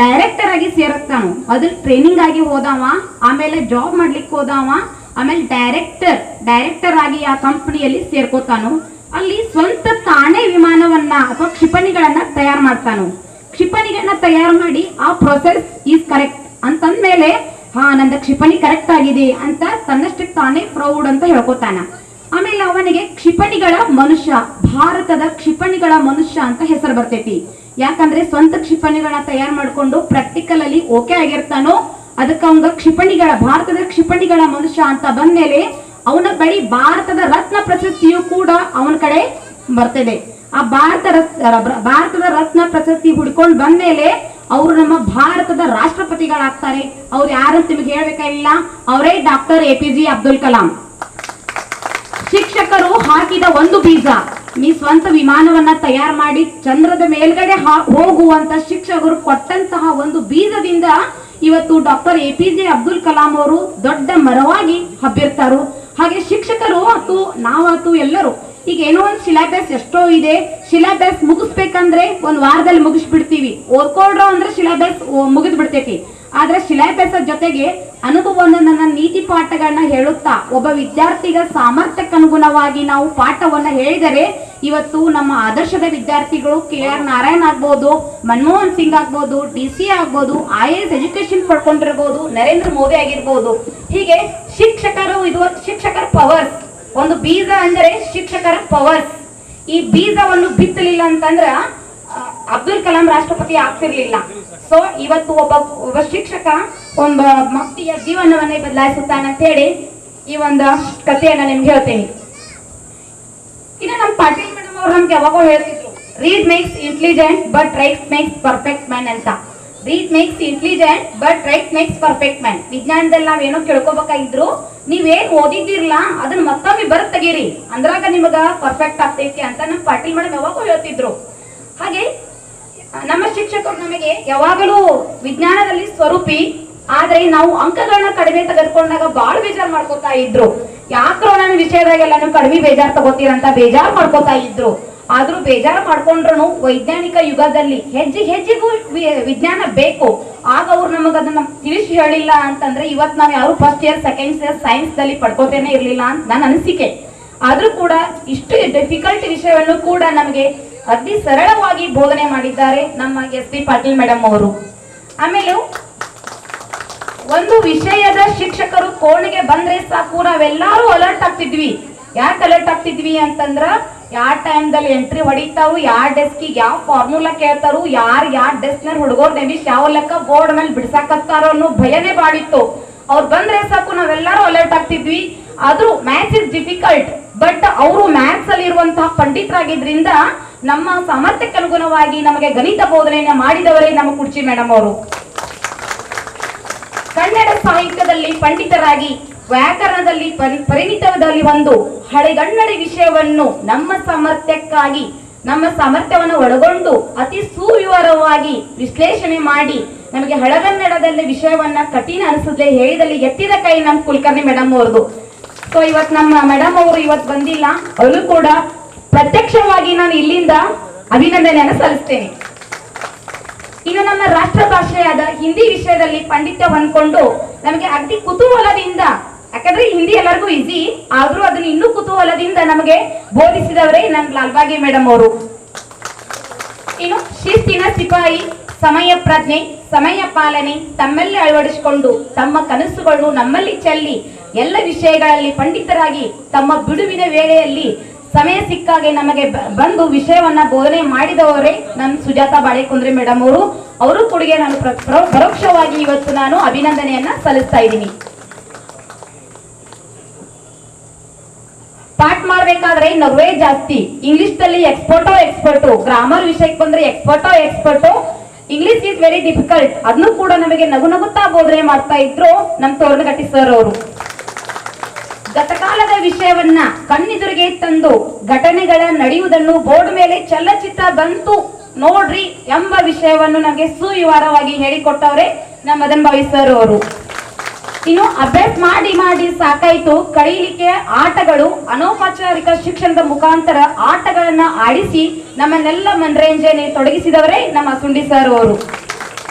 ಡೈರೆಕ್ಟರ್ ಆಗಿ ಸೇರಿಸ್ತಾನು. ಅದು ಟ್ರೈನಿಂಗ್ ಆಗಿ ಹೋದವ, ಆಮೇಲೆ ಜಾಬ್ ಮಾಡ್ಲಿಕ್ಕೆ ಹೋದವ, ಆಮೇಲೆ ಡೈರೆಕ್ಟರ್ ಆಗಿ ಆ ಕಂಪನಿಯಲ್ಲಿ ಸೇರ್ಕೋತಾನು. ಅಲ್ಲಿ ಸ್ವಂತ ತಾನೇ ವಿಮಾನವನ್ನ ಅಥವಾ ಕ್ಷಿಪಣಿಗಳನ್ನ ತಯಾರು ಮಾಡ್ತಾನು. ಕ್ಷಿಪಣಿಗಳನ್ನ ತಯಾರು ಮಾಡಿ ಆ ಪ್ರೊಸೆಸ್ ಈಸ್ ಕರೆಕ್ಟ್ ಅಂತಂದ್ಮೇಲೆ ನಂದ ಕ್ಷಿಪಣಿ ಕರೆಕ್ಟ್ ಆಗಿದೆ ಅಂತ ತನ್ನಷ್ಟಕ್ಕೆ ತಾನೇ ಪ್ರೌಡ್ ಅಂತ ಹೇಳ್ಕೊತಾನ. ಆಮೇಲೆ ಅವನಿಗೆ ಕ್ಷಿಪಣಿಗಳ ಮನುಷ್ಯ, ಭಾರತದ ಕ್ಷಿಪಣಿಗಳ ಮನುಷ್ಯ ಅಂತ ಹೆಸರು ಬರ್ತೈತಿ. ಯಾಕಂದ್ರೆ ಸ್ವಂತ ಕ್ಷಿಪಣಿಗಳನ್ನ ತಯಾರು ಮಾಡ್ಕೊಂಡು ಪ್ರಾಕ್ಟಿಕಲ್ ಅಲ್ಲಿ ಓಕೆ ಆಗಿರ್ತಾನೋ, ಅದಕ್ಕೆ ಅವಂಗ ಭಾರತದ ಕ್ಷಿಪಣಿಗಳ ಮನುಷ್ಯ ಅಂತ ಬಂದ್ಮೇಲೆ ಅವನ ಬಳಿ ಭಾರತದ ರತ್ನ ಪ್ರಶಸ್ತಿಯು ಕೂಡ ಅವನ ಕಡೆ ಬರ್ತದೆ. ಆ ಭಾರತದ ರತ್ನ ಪ್ರಶಸ್ತಿ ಹುಡ್ಕೊಂಡು ಬಂದ್ಮೇಲೆ ಅವರು ನಮ್ಮ ಭಾರತದ ರಾಷ್ಟ್ರಪತಿಗಳಾಗ್ತಾರೆ. ಅವ್ರು ಯಾರಂತ ನಿಮಗೆ ಹೇಳ್ಬೇಕಾಗಿಲ್ಲ, ಅವರೇ ಡಾಕ್ಟರ್ APJ ಅಬ್ದುಲ್ ಕಲಾಂ. ಶಿಕ್ಷಕರು ಹಾಕಿದ ಒಂದು ಬೀಜ, ನೀ ಸ್ವಂತ ವಿಮಾನವನ್ನ ತಯಾರು ಮಾಡಿ ಚಂದ್ರದ ಮೇಲ್ಗಡೆ ಹೋಗುವಂತ ಶಿಕ್ಷಕರು ಕೊಟ್ಟಂತಹ ಒಂದು ಬೀಜದಿಂದ ಇವತ್ತು ಡಾಕ್ಟರ್ APJ ಅಬ್ದುಲ್ ಕಲಾಂ ಅವರು ದೊಡ್ಡ ಮರವಾಗಿ ಹಬ್ಬಿರ್ತಾರು. ಹಾಗೆ ಶಿಕ್ಷಕರು ಆತು, ನಾವಾತು ಎಲ್ಲರೂ ಈಗ ಏನೋ ಒಂದು ಸಿಲೆಬಸ್ ಎಷ್ಟೋ ಇದೆ, ಸಿಲೆಬಸ್ ಮುಗಿಸ್ಬೇಕಂದ್ರೆ ಒಂದ್ ವಾರದಲ್ಲಿ ಮುಗಿಸ್ಬಿಡ್ತೀವಿ. ಓದ್ಕೊಳ್ರೋ ಅಂದ್ರೆ ಸಿಲೆಬಸ್ ಮುಗಿದ್ ಬಿಡ್ತೈತಿ. ಆದ್ರೆ ಸಿಲೆಬಸ್ ಜೊತೆಗೆ ಅನುಭವವನ್ನ, ನೀತಿ ಪಾಠಗಳನ್ನ ಹೇಳುತ್ತಾ ಒಬ್ಬ ವಿದ್ಯಾರ್ಥಿಗ ಸಾಮರ್ಥ್ಯಕ್ಕೆ ಅನುಗುಣವಾಗಿ ನಾವು ಪಾಠವನ್ನ ಹೇಳಿದರೆ ಇವತ್ತು ನಮ್ಮ ಆದರ್ಶದ ವಿದ್ಯಾರ್ಥಿಗಳು KR ನಾರಾಯಣ್ ಆಗ್ಬೋದು, ಮನಮೋಹನ್ ಸಿಂಗ್ ಆಗ್ಬೋದು, DC ಆಗ್ಬೋದು, IAS ಎಜುಕೇಶನ್ ಪಡ್ಕೊಂಡಿರ್ಬೋದು, ನರೇಂದ್ರ ಮೋದಿ ಆಗಿರ್ಬೋದು. ಹೀಗೆ ಶಿಕ್ಷಕರ ಪವರ್ಸ್, ಒಂದು ಬೀಜ ಅಂದರೆ ಶಿಕ್ಷಕರ ಪವರ್ಸ್. ಈ ಬೀಜವನ್ನು ಬಿತ್ತಲಿಲ್ಲ ಅಂತಂದ್ರ ಅಬ್ದುಲ್ ಕಲಾಂ ರಾಷ್ಟ್ರಪತಿ ಆಗ್ತಿರ್ಲಿಲ್ಲ. ಸೊ ಇವತ್ತು ಒಬ್ಬ ಶಿಕ್ಷಕ ಒಂದು ಮಕ್ಕಳ ಜೀವನವನ್ನೇ ಬದಲಾಯಿಸುತ್ತಾನಂತ ಹೇಳಿ ಈ ಒಂದು ಕಥೆಯನ್ನ ನಿಮ್ಗೆ ಹೇಳ್ತೇನೆ. ಇನ್ನು ನಮ್ಮ ಪಾಟೀಲ್ ಮೇಡಮ್ ಅವ್ರು ನಮ್ಗೆ ಯಾವಾಗೋ ಹೇಳ್ತಿದ್ರು, read makes intelligent but write makes perfect man ಅಂತ. Read makes intelligent but write makes perfect man. ವಿಜ್ಞಾನದಲ್ಲಿ ನಾವೇನೋ ಕೇಳ್ಕೊಬೇಕಾಗಿದ್ರು, ನೀವೇನ್ ಓದಿದಿರ್ಲ ಅದನ್ನ ಮತ್ತೊಮ್ಮೆ ಬರ್ ತೆಗೀರಿ, ಅಂದ್ರಾಗ ನಿಮಗ ಪರ್ಫೆಕ್ಟ್ ಆಗ್ತೈತಿ ಅಂತ ನಮ್ಮ ಪಾಟೀಲ್ ಮೇಡಮ್ ಯಾವಾಗೂ ಹೇಳ್ತಿದ್ರು. ಹಾಗೆ ನಮ್ಮ ಶಿಕ್ಷಕರು ನಮಗೆ ಯಾವಾಗಲೂ ವಿಜ್ಞಾನದಲ್ಲಿ ಸ್ವರೂಪಿ, ಆದ್ರೆ ನಾವು ಅಂಕಗಳನ್ನ ಕಡಿಮೆ ತೆಗೆದುಕೊಂಡಾಗ ಬಾಳ ಬೇಜಾರ್ ಮಾಡ್ಕೋತಾ ಇದ್ರು. ಯಾಕ್ರೋ ನನ್ನ ವಿಷಯದಾಗೆಲ್ಲ ನೀವು ಕಡಿಮೆ ಬೇಜಾರ್ ತಗೋತೀರಂತ ಬೇಜಾರ್ ಮಾಡ್ಕೋತಾ ಇದ್ರು. ಆದ್ರೂ ಬೇಜಾರು ಮಾಡ್ಕೊಂಡ್ರು ವೈಜ್ಞಾನಿಕ ಯುಗದಲ್ಲಿ ಹೆಜ್ಜೆಗೂ ವಿಜ್ಞಾನ ಬೇಕು. ಆಗ ಅವ್ರು ನಮಗ ಅದನ್ನ ತಿಳಿಸಿ ಹೇಳಿಲ್ಲ ಅಂತಂದ್ರೆ ಇವತ್ ನಾವ್ ಯಾರು first year second year science ದಲ್ಲಿ ಪಡ್ಕೋತೇನೆ ಇರ್ಲಿಲ್ಲ ಅಂತ ನನ್ನ ಅನಿಸಿಕೆ. ಆದ್ರೂ ಕೂಡ ಇಷ್ಟು ಡಿಫಿಕಲ್ಟ್ ವಿಷಯವನ್ನು ಕೂಡ ನಮಗೆ ಅತಿ ಸರಳವಾಗಿ ಬೋಧನೆ ಮಾಡಿದ್ದಾರೆ ನಮ್ಮ SP ಪಾಟೀಲ್ ಮೇಡಮ್ ಅವರು. ಆಮೇಲೆ ಒಂದು ವಿಷಯದ ಶಿಕ್ಷಕರು ಕೋಣೆಗೆ ಬಂದ್ರೆ ಸಾಕು ನಾವೆಲ್ಲರೂ ಅಲರ್ಟ್ ಆಗ್ತಿದ್ವಿ. ಯಾಕೆ ಅಲರ್ಟ್ ಆಗ್ತಿದ್ವಿ ಅಂತಂದ್ರ ಯಾವ ಟೈಮ್ದಲ್ಲಿ ಎಂಟ್ರಿ ಹೊಡಿತಾವು, ಯಾವ ಡೆಸ್ಕಿಗೆ ಯಾವ ಫಾರ್ಮುಲಾ ಕೇಳ್ತಾರು, ಯಾವ ಡೆಸ್ಕ್ ನ ಹುಡುಗರ್ ನೆಮಿಷ್ ಯಾವ ಲೆಕ್ಕ ಬೋರ್ಡ್ ಮೇಲೆ ಬಿಡ್ಸಾಕತ್ತಾರೋ ಅನ್ನೋ ಭಯನೇ ಬಾಡಿತ್ತು. ಅವ್ರು ಬಂದ್ರೆ ಸಾಕು ನಾವೆಲ್ಲರೂ ಅಲರ್ಟ್ ಆಗ್ತಿದ್ವಿ. ಆದ್ರೂ ಮ್ಯಾಥ್ಸ್ ಇಸ್ ಡಿಫಿಕಲ್ಟ್, ಬಟ್ ಅವರು ಮ್ಯಾಥ್ಸ್ ಅಲ್ಲಿ ಇರುವಂತಹ ಪಂಡಿತರಾಗಿದ್ರಿಂದ ನಮ್ಮ ಸಾಮರ್ಥ್ಯಕ್ಕೆ ಅನುಗುಣವಾಗಿ ನಮಗೆ ಗಣಿತ ಬೋಧನೆಯನ್ನ ಮಾಡಿದವರೇ ನಮ್ಮ ಕುರ್ಚಿ ಮೇಡಮ್ ಅವರು. ಕನ್ನಡ ಸಾಹಿತ್ಯದಲ್ಲಿ ಪಂಡಿತರಾಗಿ, ವ್ಯಾಕರಣದಲ್ಲಿ ಪರಿಣಿತದಲ್ಲಿ ಒಂದು ಹಳೆಗನ್ನಡ ವಿಷಯವನ್ನು ನಮ್ಮ ಸಾಮರ್ಥ್ಯಕ್ಕಾಗಿ, ನಮ್ಮ ಸಾಮರ್ಥ್ಯವನ್ನು ಒಳಗೊಂಡು ಅತಿ ಸುವಿವರವಾಗಿ ವಿಶ್ಲೇಷಣೆ ಮಾಡಿ ನಮಗೆ ಹಳೆಗನ್ನಡದಲ್ಲಿ ವಿಷಯವನ್ನ ಕಠಿಣ ಅನಿಸದೆ ಹೇಳಿದಲ್ಲಿ ಎತ್ತಿದ ಕೈ ನಮ್ಮ ಕುಲಕರ್ಣಿ ಮೇಡಮ್ ಅವ್ರದ್ದು. ಸೊ ಇವತ್ತು ನಮ್ಮ ಮೇಡಮ್ ಅವರು ಇವತ್ತು ಬಂದಿಲ್ಲ, ಅವರು ಕೂಡ ಪ್ರತ್ಯಕ್ಷವಾಗಿ ನಾನು ಇಲ್ಲಿಂದ ಅಭಿನಂದನೆಯನ್ನು ಸಲ್ಲಿಸ್ತೇನೆ. ಇನ್ನು ನಮ್ಮ ರಾಷ್ಟ್ರ ಭಾಷೆಯಾದ ಹಿಂದಿ ವಿಷಯದಲ್ಲಿ ಪಾಂಡಿತ್ಯ ಹೊಂದ್ಕೊಂಡು ನಮಗೆ ಅತಿ ಕುತೂಹಲದಿಂದ, ಯಾಕಂದ್ರೆ ಹಿಂದಿ ಎಲ್ಲರಿಗೂ ಈಸಿ, ಆದ್ರೂ ಅದನ್ನ ಇನ್ನೂ ಕುತೂಹಲದಿಂದ ನಮಗೆ ಬೋಧಿಸಿದವರೇ ನನ್ನ ಲಾಲ್ಬಾಗಿ ಮೇಡಮ್ ಅವರು. ಇನ್ನು ಶಿಸ್ತಿನ ಸಿಪಾಯಿ, ಸಮಯ ಪ್ರಜ್ಞೆ, ಸಮಯ ಪಾಲನೆ ತಮ್ಮಲ್ಲಿ ಅಳವಡಿಸಿಕೊಂಡು ತಮ್ಮ ಕನಸುಗಳನ್ನು ನಮ್ಮಲ್ಲಿ ಚೆಲ್ಲಿ ಎಲ್ಲ ವಿಷಯಗಳಲ್ಲಿ ಪಂಡಿತರಾಗಿ ತಮ್ಮ ಬಿಡುವಿನ ವೇಳೆಯಲ್ಲಿ ಸಮಯ ಸಿಕ್ಕಾಗೆ ನಮಗೆ ಬಂದು ವಿಷಯವನ್ನ ಬೋಧನೆ ಮಾಡಿದವರೇ ನನ್ನ ಸುಜಾತಾ ಬಾಳೆಕುಂದ್ರಿ ಮೇಡಮ್ ಅವರು. ಅವರು ಕೊಡುಗೆ ನಾನು ಪರೋಕ್ಷವಾಗಿ ಇವತ್ತು ನಾನು ಅಭಿನಂದನೆಯನ್ನ ಸಲ್ಲಿಸ್ತಾ ಇದ್ದೀನಿ. ಪಾಠ ಮಾಡ್ಬೇಕಾದ್ರೆ ನಗುವೇ ಜಾಸ್ತಿ, ಇಂಗ್ಲಿಷ್ ನಲ್ಲಿ ಎಕ್ಸ್ಪರ್ಟು, ಗ್ರಾಮರ್ ವಿಷಯಕ್ಕೆ ಬಂದ್ರೆ expert, English is very difficult. ಅದನ್ನು ಕೂಡ ನಮಗೆ ನಗುತ್ತಾ ಬೋಧನೆ ಮಾಡ್ತಾ ಇದ್ರು ನಮ್ಮ ತೋರಣಗಟ್ಟಿ ಸರ್ ಅವರು. ಗತಕಾಲದ ವಿಷಯವನ್ನ ಕಣ್ಣೆದುರಿಗೆ ತಂದು ಘಟನೆಗಳ ನಡೆಯುವುದನ್ನು ಬೋರ್ಡ್ ಮೇಲೆ ಚಲನಚಿತ್ರ ಬಂತು ನೋಡ್ರಿ ಎಂಬ ವಿಷಯವನ್ನು ನಮಗೆ ಸುವಿವರವಾಗಿ ಹೇಳಿಕೊಟ್ಟವ್ರೆ ನಮ್ಮ ಮದನ್ ಭಾವಿ ಸರ್ ಅವರು. ಇನ್ನು ಅಭ್ಯಾಸ ಮಾಡಿ ಸಾಕಾಯ್ತು, ಕಳೀಲಿಕ್ಕೆ ಆಟಗಳು, ಅನೌಪಚಾರಿಕ ಶಿಕ್ಷಣದ ಮುಖಾಂತರ ಆಟಗಳನ್ನ ಆಡಿಸಿ ನಮ್ಮನ್ನೆಲ್ಲ ಮನರಂಜನೆ ತೊಡಗಿಸಿದವರೇ ನಮ್ಮ ಸುಂಡಿ ಸರ್ ಅವರು.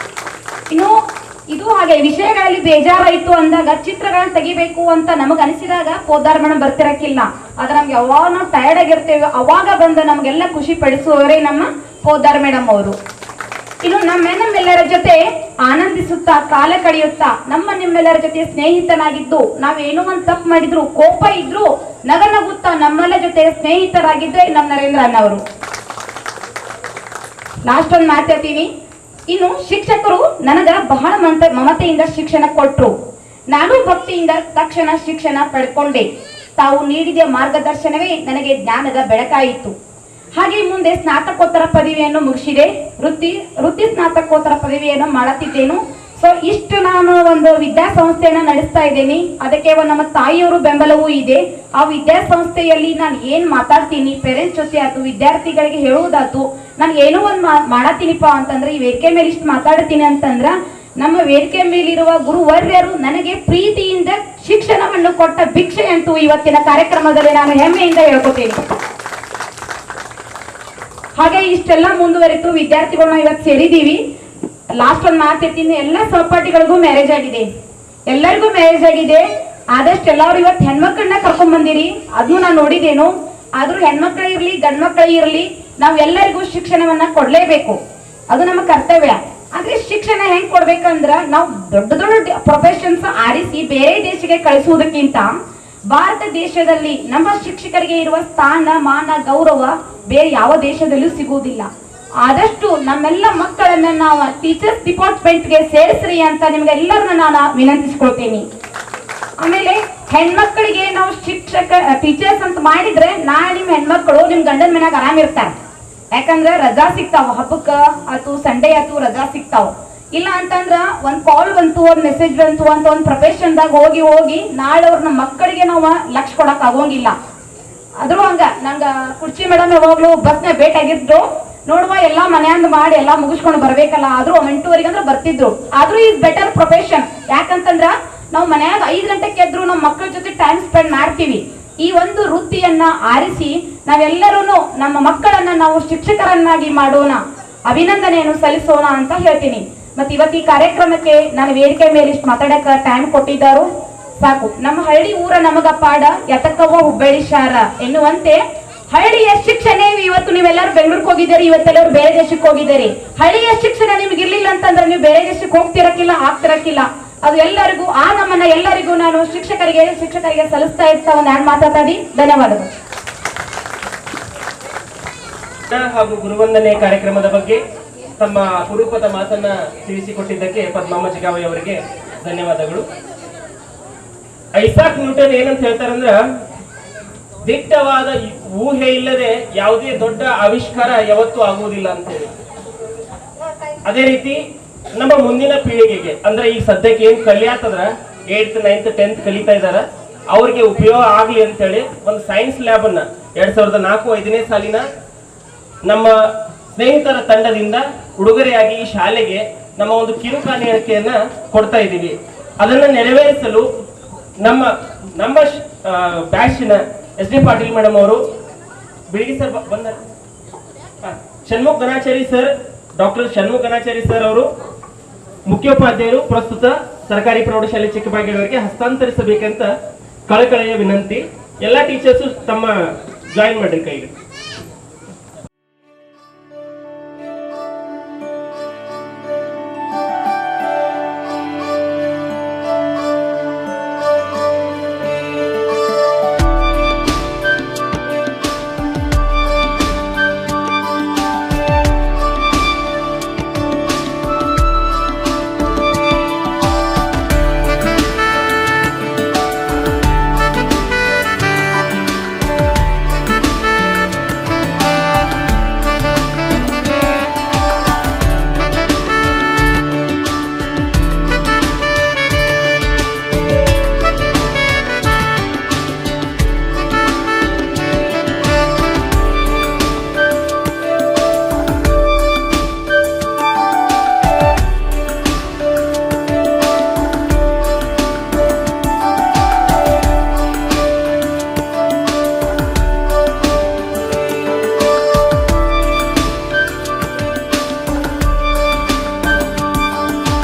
ಇನ್ನು ಇದು ಹಾಗೆ ವಿಷಯಗಳಲ್ಲಿ ಬೇಜಾರಾಯ್ತು ಅಂದಾಗ ಚಿತ್ರಗಳನ್ನ ತೆಗಿಬೇಕು ಅಂತ ನಮಗ್ ಅನಿಸಿದಾಗ ಪೋದಾರ್ ಮೇಡಮ್ ಬರ್ತಿರಕ್ಕಿಲ್ಲ, ಆದ್ರೆ ನಮ್ಗೆ ಯಾವಾಗ ನಾವು ಟಯರ್ಡ್ ಆಗಿರ್ತೇವೆ ಅವಾಗ ಬಂದು ನಮ್ಗೆಲ್ಲ ಖುಷಿ ಪಡಿಸುವವರೇ ನಮ್ಮ ಪೋದಾರ್ ಮೇಡಮ್ ಅವರು. ಇನ್ನು ನಮ್ಮೆಲ್ಲರ ಜೊತೆ ಆನಂದಿಸುತ್ತಾ ಕಾಲ ಕಳೆಯುತ್ತಾ ನಿಮ್ಮೆಲ್ಲರ ಜೊತೆ ಸ್ನೇಹಿತನಾಗಿದ್ದು, ನಾವೇನೋ ಒಂದು ತಪ್ಪು ಮಾಡಿದ್ರು ಕೋಪ ಇದ್ರು ನಗುತ್ತಾ ನಮ್ಮೆಲ್ಲ ಜೊತೆ ಸ್ನೇಹಿತರಾಗಿದ್ರೆ ನಮ್ಮ ನರೇಂದ್ರ ಅಣ್ಣ ಅವರು. ಲಾಸ್ಟ್ ಒಂದು ಮಾತಾಡ್ತೀನಿ. ಇನ್ನು ಶಿಕ್ಷಕರು ನನಗ ಬಹಳ ಮಮತೆಯಿಂದ ಶಿಕ್ಷಣ ಕೊಟ್ರು, ನಾನು ಭಕ್ತಿಯಿಂದ ತಕ್ಷಣ ಶಿಕ್ಷಣ ಪಡ್ಕೊಂಡೆ. ತಾವು ನೀಡಿದ ಮಾರ್ಗದರ್ಶನವೇ ನನಗೆ ಜ್ಞಾನದ ಬೆಳಕಾಯಿತು. ಹಾಗೆ ಮುಂದೆ ಸ್ನಾತಕೋತ್ತರ ಪದವಿಯನ್ನು ಮುಗಿಸಿದೆ, ವೃತ್ತಿ ಸ್ನಾತಕೋತ್ತರ ಪದವಿಯನ್ನು ಮಾಡುತ್ತಿದ್ದೇನು. ಸೊ ಇಷ್ಟು ನಾನು ಒಂದು ವಿದ್ಯಾಸಂಸ್ಥೆಯನ್ನ ನಡೆಸ್ತಾ ಇದ್ದೇನೆ. ಅದಕ್ಕೆ ನಮ್ಮ ತಾಯಿಯವರು ಬೆಂಬಲವೂ ಇದೆ. ಆ ವಿದ್ಯಾಸಂಸ್ಥೆಯಲ್ಲಿ ನಾನು ಏನ್ ಮಾತಾಡ್ತೀನಿ ಪೇರೆಂಟ್ಸ್ ಜೊತೆ ಆಯ್ತು, ವಿದ್ಯಾರ್ಥಿಗಳಿಗೆ ಹೇಳುವುದಾತು, ನಾನು ಏನೋ ಒಂದು ಮಾಡತ್ತೀನಿಪ್ಪ ಅಂತಂದ್ರೆ ಈ ವೇದಿಕೆ ಮೇಲೆ ಇಷ್ಟು ಮಾತಾಡ್ತೀನಿ ಅಂತಂದ್ರ ನಮ್ಮ ವೇದಿಕೆ ಮೇಲಿರುವ ಗುರುವರ್ಯರು ನನಗೆ ಪ್ರೀತಿಯಿಂದ ಶಿಕ್ಷಣವನ್ನು ಕೊಟ್ಟ ಭಿಕ್ಷೆ ಅಂತೂ ಇವತ್ತಿನ ಕಾರ್ಯಕ್ರಮದಲ್ಲಿ ನಾನು ಹೆಮ್ಮೆಯಿಂದ ಹೇಳ್ಕೊತೀನಿ. ಹಾಗೆ ಇಷ್ಟೆಲ್ಲ ಮುಂದುವರಿತು, ವಿದ್ಯಾರ್ಥಿಗಳನ್ನ ಇವತ್ತು ಸೇರಿದೀವಿ. ಲಾಸ್ಟ್ ಒಂದು ಮಾತಿರ್ತೀನಿ, ಎಲ್ಲ ಸಹಪಾಠಿಗಳಿಗೂ ಮ್ಯಾರೇಜ್ ಆಗಿದೆ, ಎಲ್ಲರಿಗೂ ಮ್ಯಾರೇಜ್ ಆಗಿದೆ. ಆದಷ್ಟು ಎಲ್ಲರೂ ಇವತ್ತು ಹೆಣ್ಮಕ್ಳನ್ನ ಕರ್ಕೊಂಡ್ ಬಂದಿರಿ, ಅದನ್ನು ನಾನು ನೋಡಿದೇನು. ಆದ್ರೂ ಹೆಣ್ಮಕ್ಳು ಇರ್ಲಿ ಗಂಡ್ಮಕ್ಳು ಇರ್ಲಿ ನಾವೆಲ್ಲರಿಗೂ ಶಿಕ್ಷಣವನ್ನ ಕೊಡ್ಲೇಬೇಕು, ಅದು ನಮ್ಮ ಕರ್ತವ್ಯ. ಆದ್ರೆ ಶಿಕ್ಷಣ ಹೆಂಗ್ ಕೊಡ್ಬೇಕಂದ್ರ ನಾವು ದೊಡ್ಡ ಪ್ರೊಫೆಷನ್ಸ್ ಆರಿಸಿ ಬೇರೆ ದೇಶಕ್ಕೆ ಕಳಿಸುವುದಕ್ಕಿಂತ ಭಾರತ ದೇಶದಲ್ಲಿ ನಮ್ಮ ಶಿಕ್ಷಕರಿಗೆ ಇರುವ ಸ್ಥಾನ ಮಾನ ಗೌರವ ಬೇರೆ ಯಾವ ದೇಶದಲ್ಲೂ ಸಿಗುವುದಿಲ್ಲ. ಆದಷ್ಟು ನಮ್ಮೆಲ್ಲ ಮಕ್ಕಳನ್ನ ನಾವು ಟೀಚರ್ಸ್ ಡಿಪಾರ್ಟ್ಮೆಂಟ್ಗೆ ಸೇರಿಸ್ರಿ ಅಂತ ನಿಮ್ಗೆಲ್ಲರನ್ನ ನಾನು ವಿನಂತಿಸ್ಕೊಳ್ತೀನಿ. ಆಮೇಲೆ ಹೆಣ್ಮಕ್ಳಿಗೆ ನಾವು ಟೀಚರ್ಸ್ ಅಂತ ಮಾಡಿದ್ರೆ ನಾಳೆ ನಿಮ್ ಹೆಣ್ಮಕ್ಳು ನಿಮ್ ಗಂಡನ ಮನ್ಯಾಗ ಆರಾಮಿರ್ತಾರೆ. ಯಾಕಂದ್ರೆ ರಜಾ ಸಿಗ್ತಾವ, ಹಬ್ಬಕ್ಕ ಆತು ಸಂಡೇ ಆತು ರಜಾ ಸಿಗ್ತಾವ. ಇಲ್ಲ ಅಂತಂದ್ರ ಒಂದ್ ಕಾಲ್ ಬಂತು, ಒಂದ್ ಮೆಸೇಜ್ ಬಂತು ಅಂತ ಒಂದ್ ಪ್ರೊಫೆಷನ್ದಾಗ ಹೋಗಿ ನಾಳೆ ಅವ್ರ ನಮ್ಮ ಮಕ್ಕಳಿಗೆ ನಾವು ಲಕ್ಷ ಕೊಡಕ್ ಆಗೋಂಗಿಲ್ಲ. ಆದ್ರೂ ಹಂಗ ನಂಗ ಕುರ್ಚಿ ಮೇಡಮ್ ಯಾವಾಗ್ಲೂ ಬಸ್ನ ಭೇಟಿ ಆಗಿದ್ರು, ನೋಡುವ ಎಲ್ಲಾ ಮನೆಯಂದ್ ಮಾಡಿ ಎಲ್ಲಾ ಮುಗಿಸ್ಕೊಂಡು ಬರ್ಬೇಕಲ್ಲ, ಆದ್ರೂ 8:30 ಅಂದ್ರೆ ಬರ್ತಿದ್ರು. ಆದ್ರೂ ಈಸ್ ಬೆಟರ್ ಪ್ರೊಫೆಷನ್. ಯಾಕಂತಂದ್ರ ನಾವು ಮನ್ಯಾಗ 5 ಗಂಟೆಗೆ ಎದ್ರು ನಮ್ಮ ಮಕ್ಕಳ ಜೊತೆ ಟೈಮ್ ಸ್ಪೆಂಡ್ ಮಾಡ್ತೀವಿ. ಈ ಒಂದು ವೃತ್ತಿಯನ್ನ ಆರಿಸಿ ನಾವೆಲ್ಲರೂ ನಮ್ಮ ಮಕ್ಕಳನ್ನ ನಾವು ಶಿಕ್ಷಕರನ್ನಾಗಿ ಮಾಡೋಣ, ಅಭಿನಂದನೆಯನ್ನು ಸಲ್ಲಿಸೋಣ ಅಂತ ಹೇಳ್ತೀನಿ. ಮತ್ತೆ ಇವತ್ತು ಈ ಕಾರ್ಯಕ್ರಮಕ್ಕೆ ನಾನು ವೇದಿಕೆ ಮೇಲೆ ಇಷ್ಟು ಮಾತಾಡಕ ಟೈಮ್ ಕೊಟ್ಟಿದ್ದಾರು ಸಾಕು. ನಮ್ಮ ಹಳ್ಳಿ ಊರ ನಮಗ ಪಾಡ ಯತಕವ್ವ ಹುಬ್ಬಳ್ಳಿ ಶಾರ ಎನ್ನುವಂತೆ ಹಳ್ಳಿಯ ಶಿಕ್ಷಣ ಇವತ್ತು ನೀವೆಲ್ಲರೂ ಬೆಂಗಳೂರಿಗೆ ಹೋಗಿದ್ದೀರಿ, ಇವತ್ತೆಲ್ಲರೂ ಬೇರೆ ದೇಶಕ್ಕೆ ಹೋಗಿದ್ದೀರಿ. ಹಳ್ಳಿಯ ಶಿಕ್ಷಣ ನಿಮ್ಗೆ ಇರ್ಲಿಲ್ಲ ಅಂತಂದ್ರೆ ನೀವು ಬೇರೆ ದೇಶಕ್ಕೆ ಹೋಗ್ತಿರಕ್ಕಿಲ್ಲ, ಆಗ್ತಿರಕ್ಕಿಲ್ಲ. ಅದು ಎಲ್ಲರಿಗೂ ನಮ್ಮನ್ನ ಎಲ್ಲರಿಗೂ ನಾನು ಶಿಕ್ಷಕರಿಗೆ ಸಲ್ಲಿಸ್ತಾ ಇರ್ತಾ ಒಂದು ಮಾತಾಡಿ ಧನ್ಯವಾದಗಳು. ಹಾಗೂ ಗುರುವಂದನೆ ಕಾರ್ಯಕ್ರಮದ ಬಗ್ಗೆ ತಮ್ಮ ಅಪರೂಪದ ಮಾತನ್ನ ತಿಳಿಸಿಕೊಟ್ಟಿದ್ದಕ್ಕೆ ಪದ್ಮಾಮ ಜಿಗಾವಿ ಅವರಿಗೆ ಧನ್ಯವಾದಗಳು. ಐಸಾಕ್ ನ್ಯೂಟನ್ ಏನಂತ ಹೇಳ್ತಾರಂದ್ರ, ದಿಟ್ಟವಾದ ಊಹೆ ಇಲ್ಲದೆ ಯಾವುದೇ ದೊಡ್ಡ ಆವಿಷ್ಕಾರ ಯಾವತ್ತೂ ಆಗುವುದಿಲ್ಲ ಅಂತ ಹೇಳಿ. ಅದೇ ರೀತಿ ನಮ್ಮ ಮುಂದಿನ ಪೀಳಿಗೆಗೆ ಅಂದ್ರೆ ಈ ಸದ್ಯಕ್ಕೆ ಏನ್ ಕಲಿಯಾತದ್ರ 8th 9th 10th ಕಲಿತಾ ಇದಾರ, ಅವ್ರಿಗೆ ಉಪಯೋಗ ಆಗ್ಲಿ ಅಂತೇಳಿ ಒಂದು ಸೈನ್ಸ್ ಲ್ಯಾಬ್ ಅನ್ನ 2004-5ನೇ ಸಾಲಿನ ನಮ್ಮ ಸ್ನೇಹಿತರ ತಂಡದಿಂದ ಉಡುಗೊರೆಯಾಗಿ ಈ ಶಾಲೆಗೆ ನಮ್ಮ ಒಂದು ಕಿರು ಕಾಣಿಕೆಯನ್ನ ಕೊಡ್ತಾ ಇದ್ದೀವಿ. ಅದನ್ನ ನೆರವೇರಿಸಲು ನಮ್ಮ ನಮ್ಮ ಬ್ಯಾಚಿನ SD ಪಾಟೀಲ್ ಮೇಡಮ್ ಅವರು, ಬಿಳಿಗಿ ಸರ್ ಬಂದ, Shanmukh Ganachari sir, doctor Shanmukh Ganachari sir ಅವರು ಮುಖ್ಯೋಪಾಧ್ಯಾಯರು ಪ್ರಸ್ತುತ ಸರ್ಕಾರಿ ಪ್ರೌಢಶಾಲೆ ಚಿಕ್ಕಬಾಗೇವಾಡಿಗೆ ಹಸ್ತಾಂತರಿಸಬೇಕಂತ ಕಳಕಳೆಯ ವಿನಂತಿ. ಎಲ್ಲಾ ಟೀಚರ್ಸ್ ತಮ್ಮ ಜಾಯಿನ್ ಮಾಡ್ರಿ ಕೈಗೆ.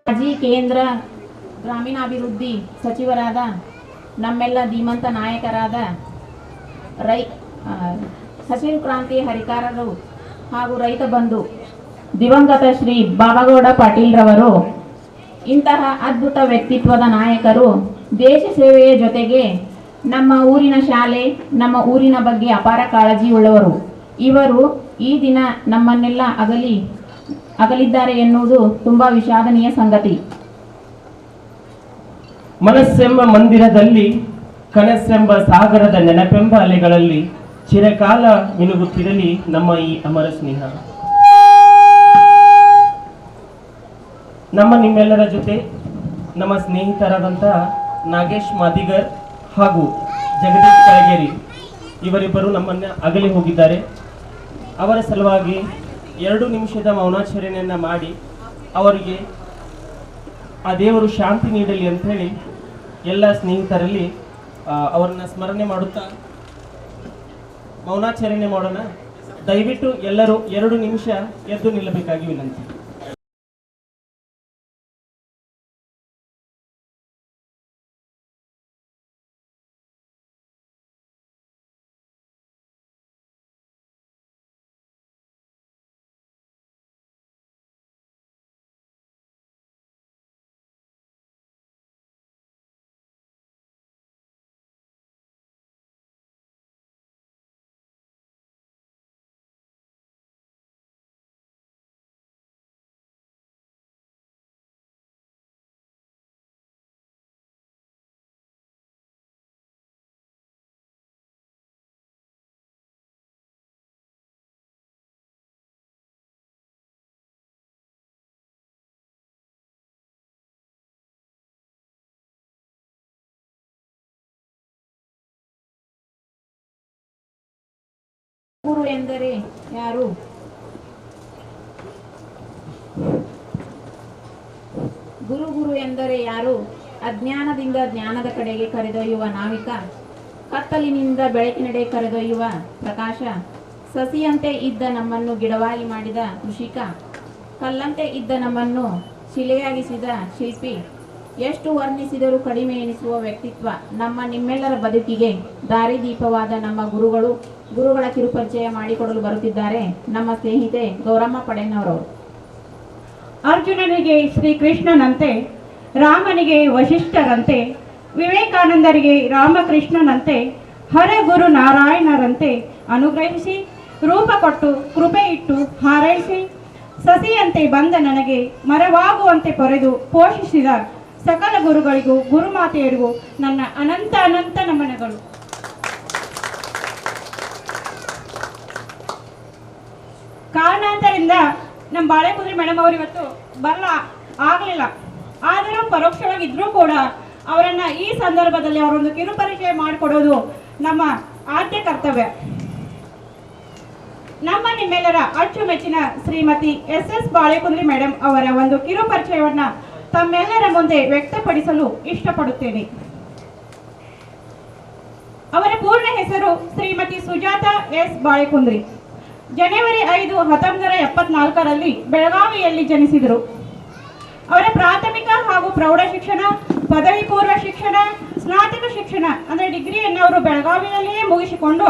ಮಾಜಿ ಕೇಂದ್ರ ಗ್ರಾಮೀಣಾಭಿವೃದ್ಧಿ ಸಚಿವರಾದ ನಮ್ಮೆಲ್ಲ ಧೀಮಂತ ನಾಯಕರಾದ ಹಸಿರು ಕ್ರಾಂತಿ ಹರಿಕಾರರು ಹಾಗೂ ರೈತ ಬಂಧು ದಿವಂಗತ ಶ್ರೀ ಬಾಬಾಗೌಡ ಪಾಟೀಲ್ ರವರು ಇಂತಹ ಅದ್ಭುತ ವ್ಯಕ್ತಿತ್ವದ ನಾಯಕರು ದೇಶ ಸೇವೆಯ ಜೊತೆಗೆ ನಮ್ಮ ಊರಿನ ಶಾಲೆ, ನಮ್ಮ ಊರಿನ ಬಗ್ಗೆ ಅಪಾರ ಕಾಳಜಿ ಉಳ್ಳವರು. ಇವರು ಈ ದಿನ ನಮ್ಮನ್ನೆಲ್ಲ ಅಗಲಿದ್ದಾರೆ ಎನ್ನುವುದು ತುಂಬಾ ವಿಷಾದನೀಯ ಸಂಗತಿ. ಮನಸ್ಸೆಂಬ ಮಂದಿರದಲ್ಲಿ ಕನಸೆಂಬ ಸಾಗರದ ನೆನಪೆಂಬ ಅಲೆಗಳಲ್ಲಿ ಚಿರಕಾಲ ಮಿನುಗುತ್ತಿರಲಿ ನಮ್ಮ ಈ ಅಮರ ಸ್ನೇಹ. ನಮ್ಮ ನಿಮ್ಮೆಲ್ಲರ ಜೊತೆ ನಮ್ಮ ಸ್ನೇಹಿತರಾದಂಥ ನಾಗೇಶ್ ಮಾದಿಗರ್ ಹಾಗೂ ಜಗದೀಶ್ ಕಳಗೇರಿ ಇವರಿಬ್ಬರು ನಮ್ಮನ್ನ ಅಗಲಿ ಹೋಗಿದ್ದಾರೆ. ಅವರ ಸಲುವಾಗಿ 2 ನಿಮಿಷದ ಮೌನಾಚರಣೆಯನ್ನ ಮಾಡಿ ಅವರಿಗೆ ಆ ದೇವರು ಶಾಂತಿ ನೀಡಲಿ ಅಂತ ಹೇಳಿ ಎಲ್ಲ ಸ್ನೇಹಿತರಲ್ಲಿ ಅವರನ್ನ ಸ್ಮರಣೆ ಮಾಡುತ್ತಾ ಮೌನಾಚರಣೆ ಮಾಡೋಣ. ದಯವಿಟ್ಟು ಎಲ್ಲರೂ 2 ನಿಮಿಷ ಎದ್ದು ನಿಲ್ಲಬೇಕಾಗಿ ವಿನಂತಿ. ಗುರು ಎಂದರೆ ಯಾರು? ಗುರು ಎಂದರೆ ಯಾರು? ಅಜ್ಞಾನದಿಂದ ಜ್ಞಾನದ ಕಡೆಗೆ ಕರೆದೊಯ್ಯುವ ನಾವಿಕ, ಕತ್ತಲಿನಿಂದ ಬೆಳಕಿನೆಡೆ ಕರೆದೊಯ್ಯುವ ಪ್ರಕಾಶ, ಸಸಿಯಂತೆ ಇದ್ದ ನಮ್ಮನ್ನು ಗಿಡವಾಗಿ ಮಾಡಿದ ಕೃಷಿಕ, ಕಲ್ಲಂತೆ ಇದ್ದ ನಮ್ಮನ್ನು ಶಿಲೆಯಾಗಿಸಿದ ಶಿಲ್ಪಿ, ಎಷ್ಟು ವರ್ಣಿಸಿದರೂ ಕಡಿಮೆ ಎನಿಸುವ ವ್ಯಕ್ತಿತ್ವ ನಮ್ಮ ನಿಮ್ಮೆಲ್ಲರ ಬದುಕಿಗೆ ದಾರಿದೀಪವಾದ ನಮ್ಮ ಗುರುಗಳ ಕಿರುಪರಿಚಯ ಮಾಡಿಕೊಡಲು ಬರುತ್ತಿದ್ದಾರೆ ನಮ್ಮ ಸ್ನೇಹಿತೆ ಗೌರಮ್ಮ ಪಡೆನ್ನವರವರು. ಅರ್ಜುನನಿಗೆ ಶ್ರೀಕೃಷ್ಣನಂತೆ, ರಾಮನಿಗೆ ವಶಿಷ್ಠರಂತೆ, ವಿವೇಕಾನಂದರಿಗೆ ರಾಮಕೃಷ್ಣನಂತೆ, ಹರಗುರು ನಾರಾಯಣರಂತೆ ಅನುಗ್ರಹಿಸಿ ರೂಪ ಕೊಟ್ಟು ಕೃಪೆ ಇಟ್ಟು ಹಾರೈಸಿ ಸಸಿಯಂತೆ ಬಂದ ನನಗೆ ಮರವಾಗುವಂತೆ ಪೊರೆದು ಪೋಷಿಸಿದ ಸಕಲ ಗುರುಗಳಿಗೂ ಗುರುಮಾತೆಯರಿಗೂ ನನ್ನ ಅನಂತ ಅನಂತ ನಮನಗಳು. ಕಾರಣಾಂತರದಿಂದ ನಮ್ಮ ಬಾಳೆಕುಂದ್ರಿ ಮೇಡಮ್ ಅವರು ಇವತ್ತು ಆಗಲಿಲ್ಲ. ಆದರೂ ಪರೋಕ್ಷವಾಗಿದ್ರೂ ಕೂಡ ಅವರನ್ನ ಈ ಸಂದರ್ಭದಲ್ಲಿ ಅವರೊಂದು ಕಿರುಪರಿಚಯ ಮಾಡಿಕೊಡೋದು ನಮ್ಮ ಆದ್ಯ ಕರ್ತವ್ಯ. ನಮ್ಮ ನಿಮ್ಮೆಲ್ಲರ ಅಚ್ಚುಮೆಚ್ಚಿನ ಶ್ರೀಮತಿ SS ಬಾಳೆಕುಂದ್ರಿ ಮೇಡಮ್ ಅವರ ಒಂದು ಕಿರುಪರಿಚಯವನ್ನ ತಮ್ಮೆಲ್ಲರ ಮುಂದೆ ವ್ಯಕ್ತಪಡಿಸಲು ಇಷ್ಟಪಡುತ್ತೇನೆ. ಅವರ ಪೂರ್ಣ ಹೆಸರು ಶ್ರೀಮತಿ ಸುಜಾತ S ಬಾಳೆಕುಂದ್ರಿ. ಜನವರಿ 5, 1974ರಲ್ಲಿ ಬೆಳಗಾವಿಯಲ್ಲಿ ಜನಿಸಿದರು. ಅವರ ಪ್ರಾಥಮಿಕ ಹಾಗೂ ಪ್ರೌಢ ಶಿಕ್ಷಣ, ಪದವಿ ಪೂರ್ವ ಶಿಕ್ಷಣ, ಸ್ನಾತಕ ಶಿಕ್ಷಣ ಅಂದರೆ ಡಿಗ್ರಿಯನ್ನು ಅವರು ಬೆಳಗಾವಿಯಲ್ಲಿಯೇ ಮುಗಿಸಿಕೊಂಡು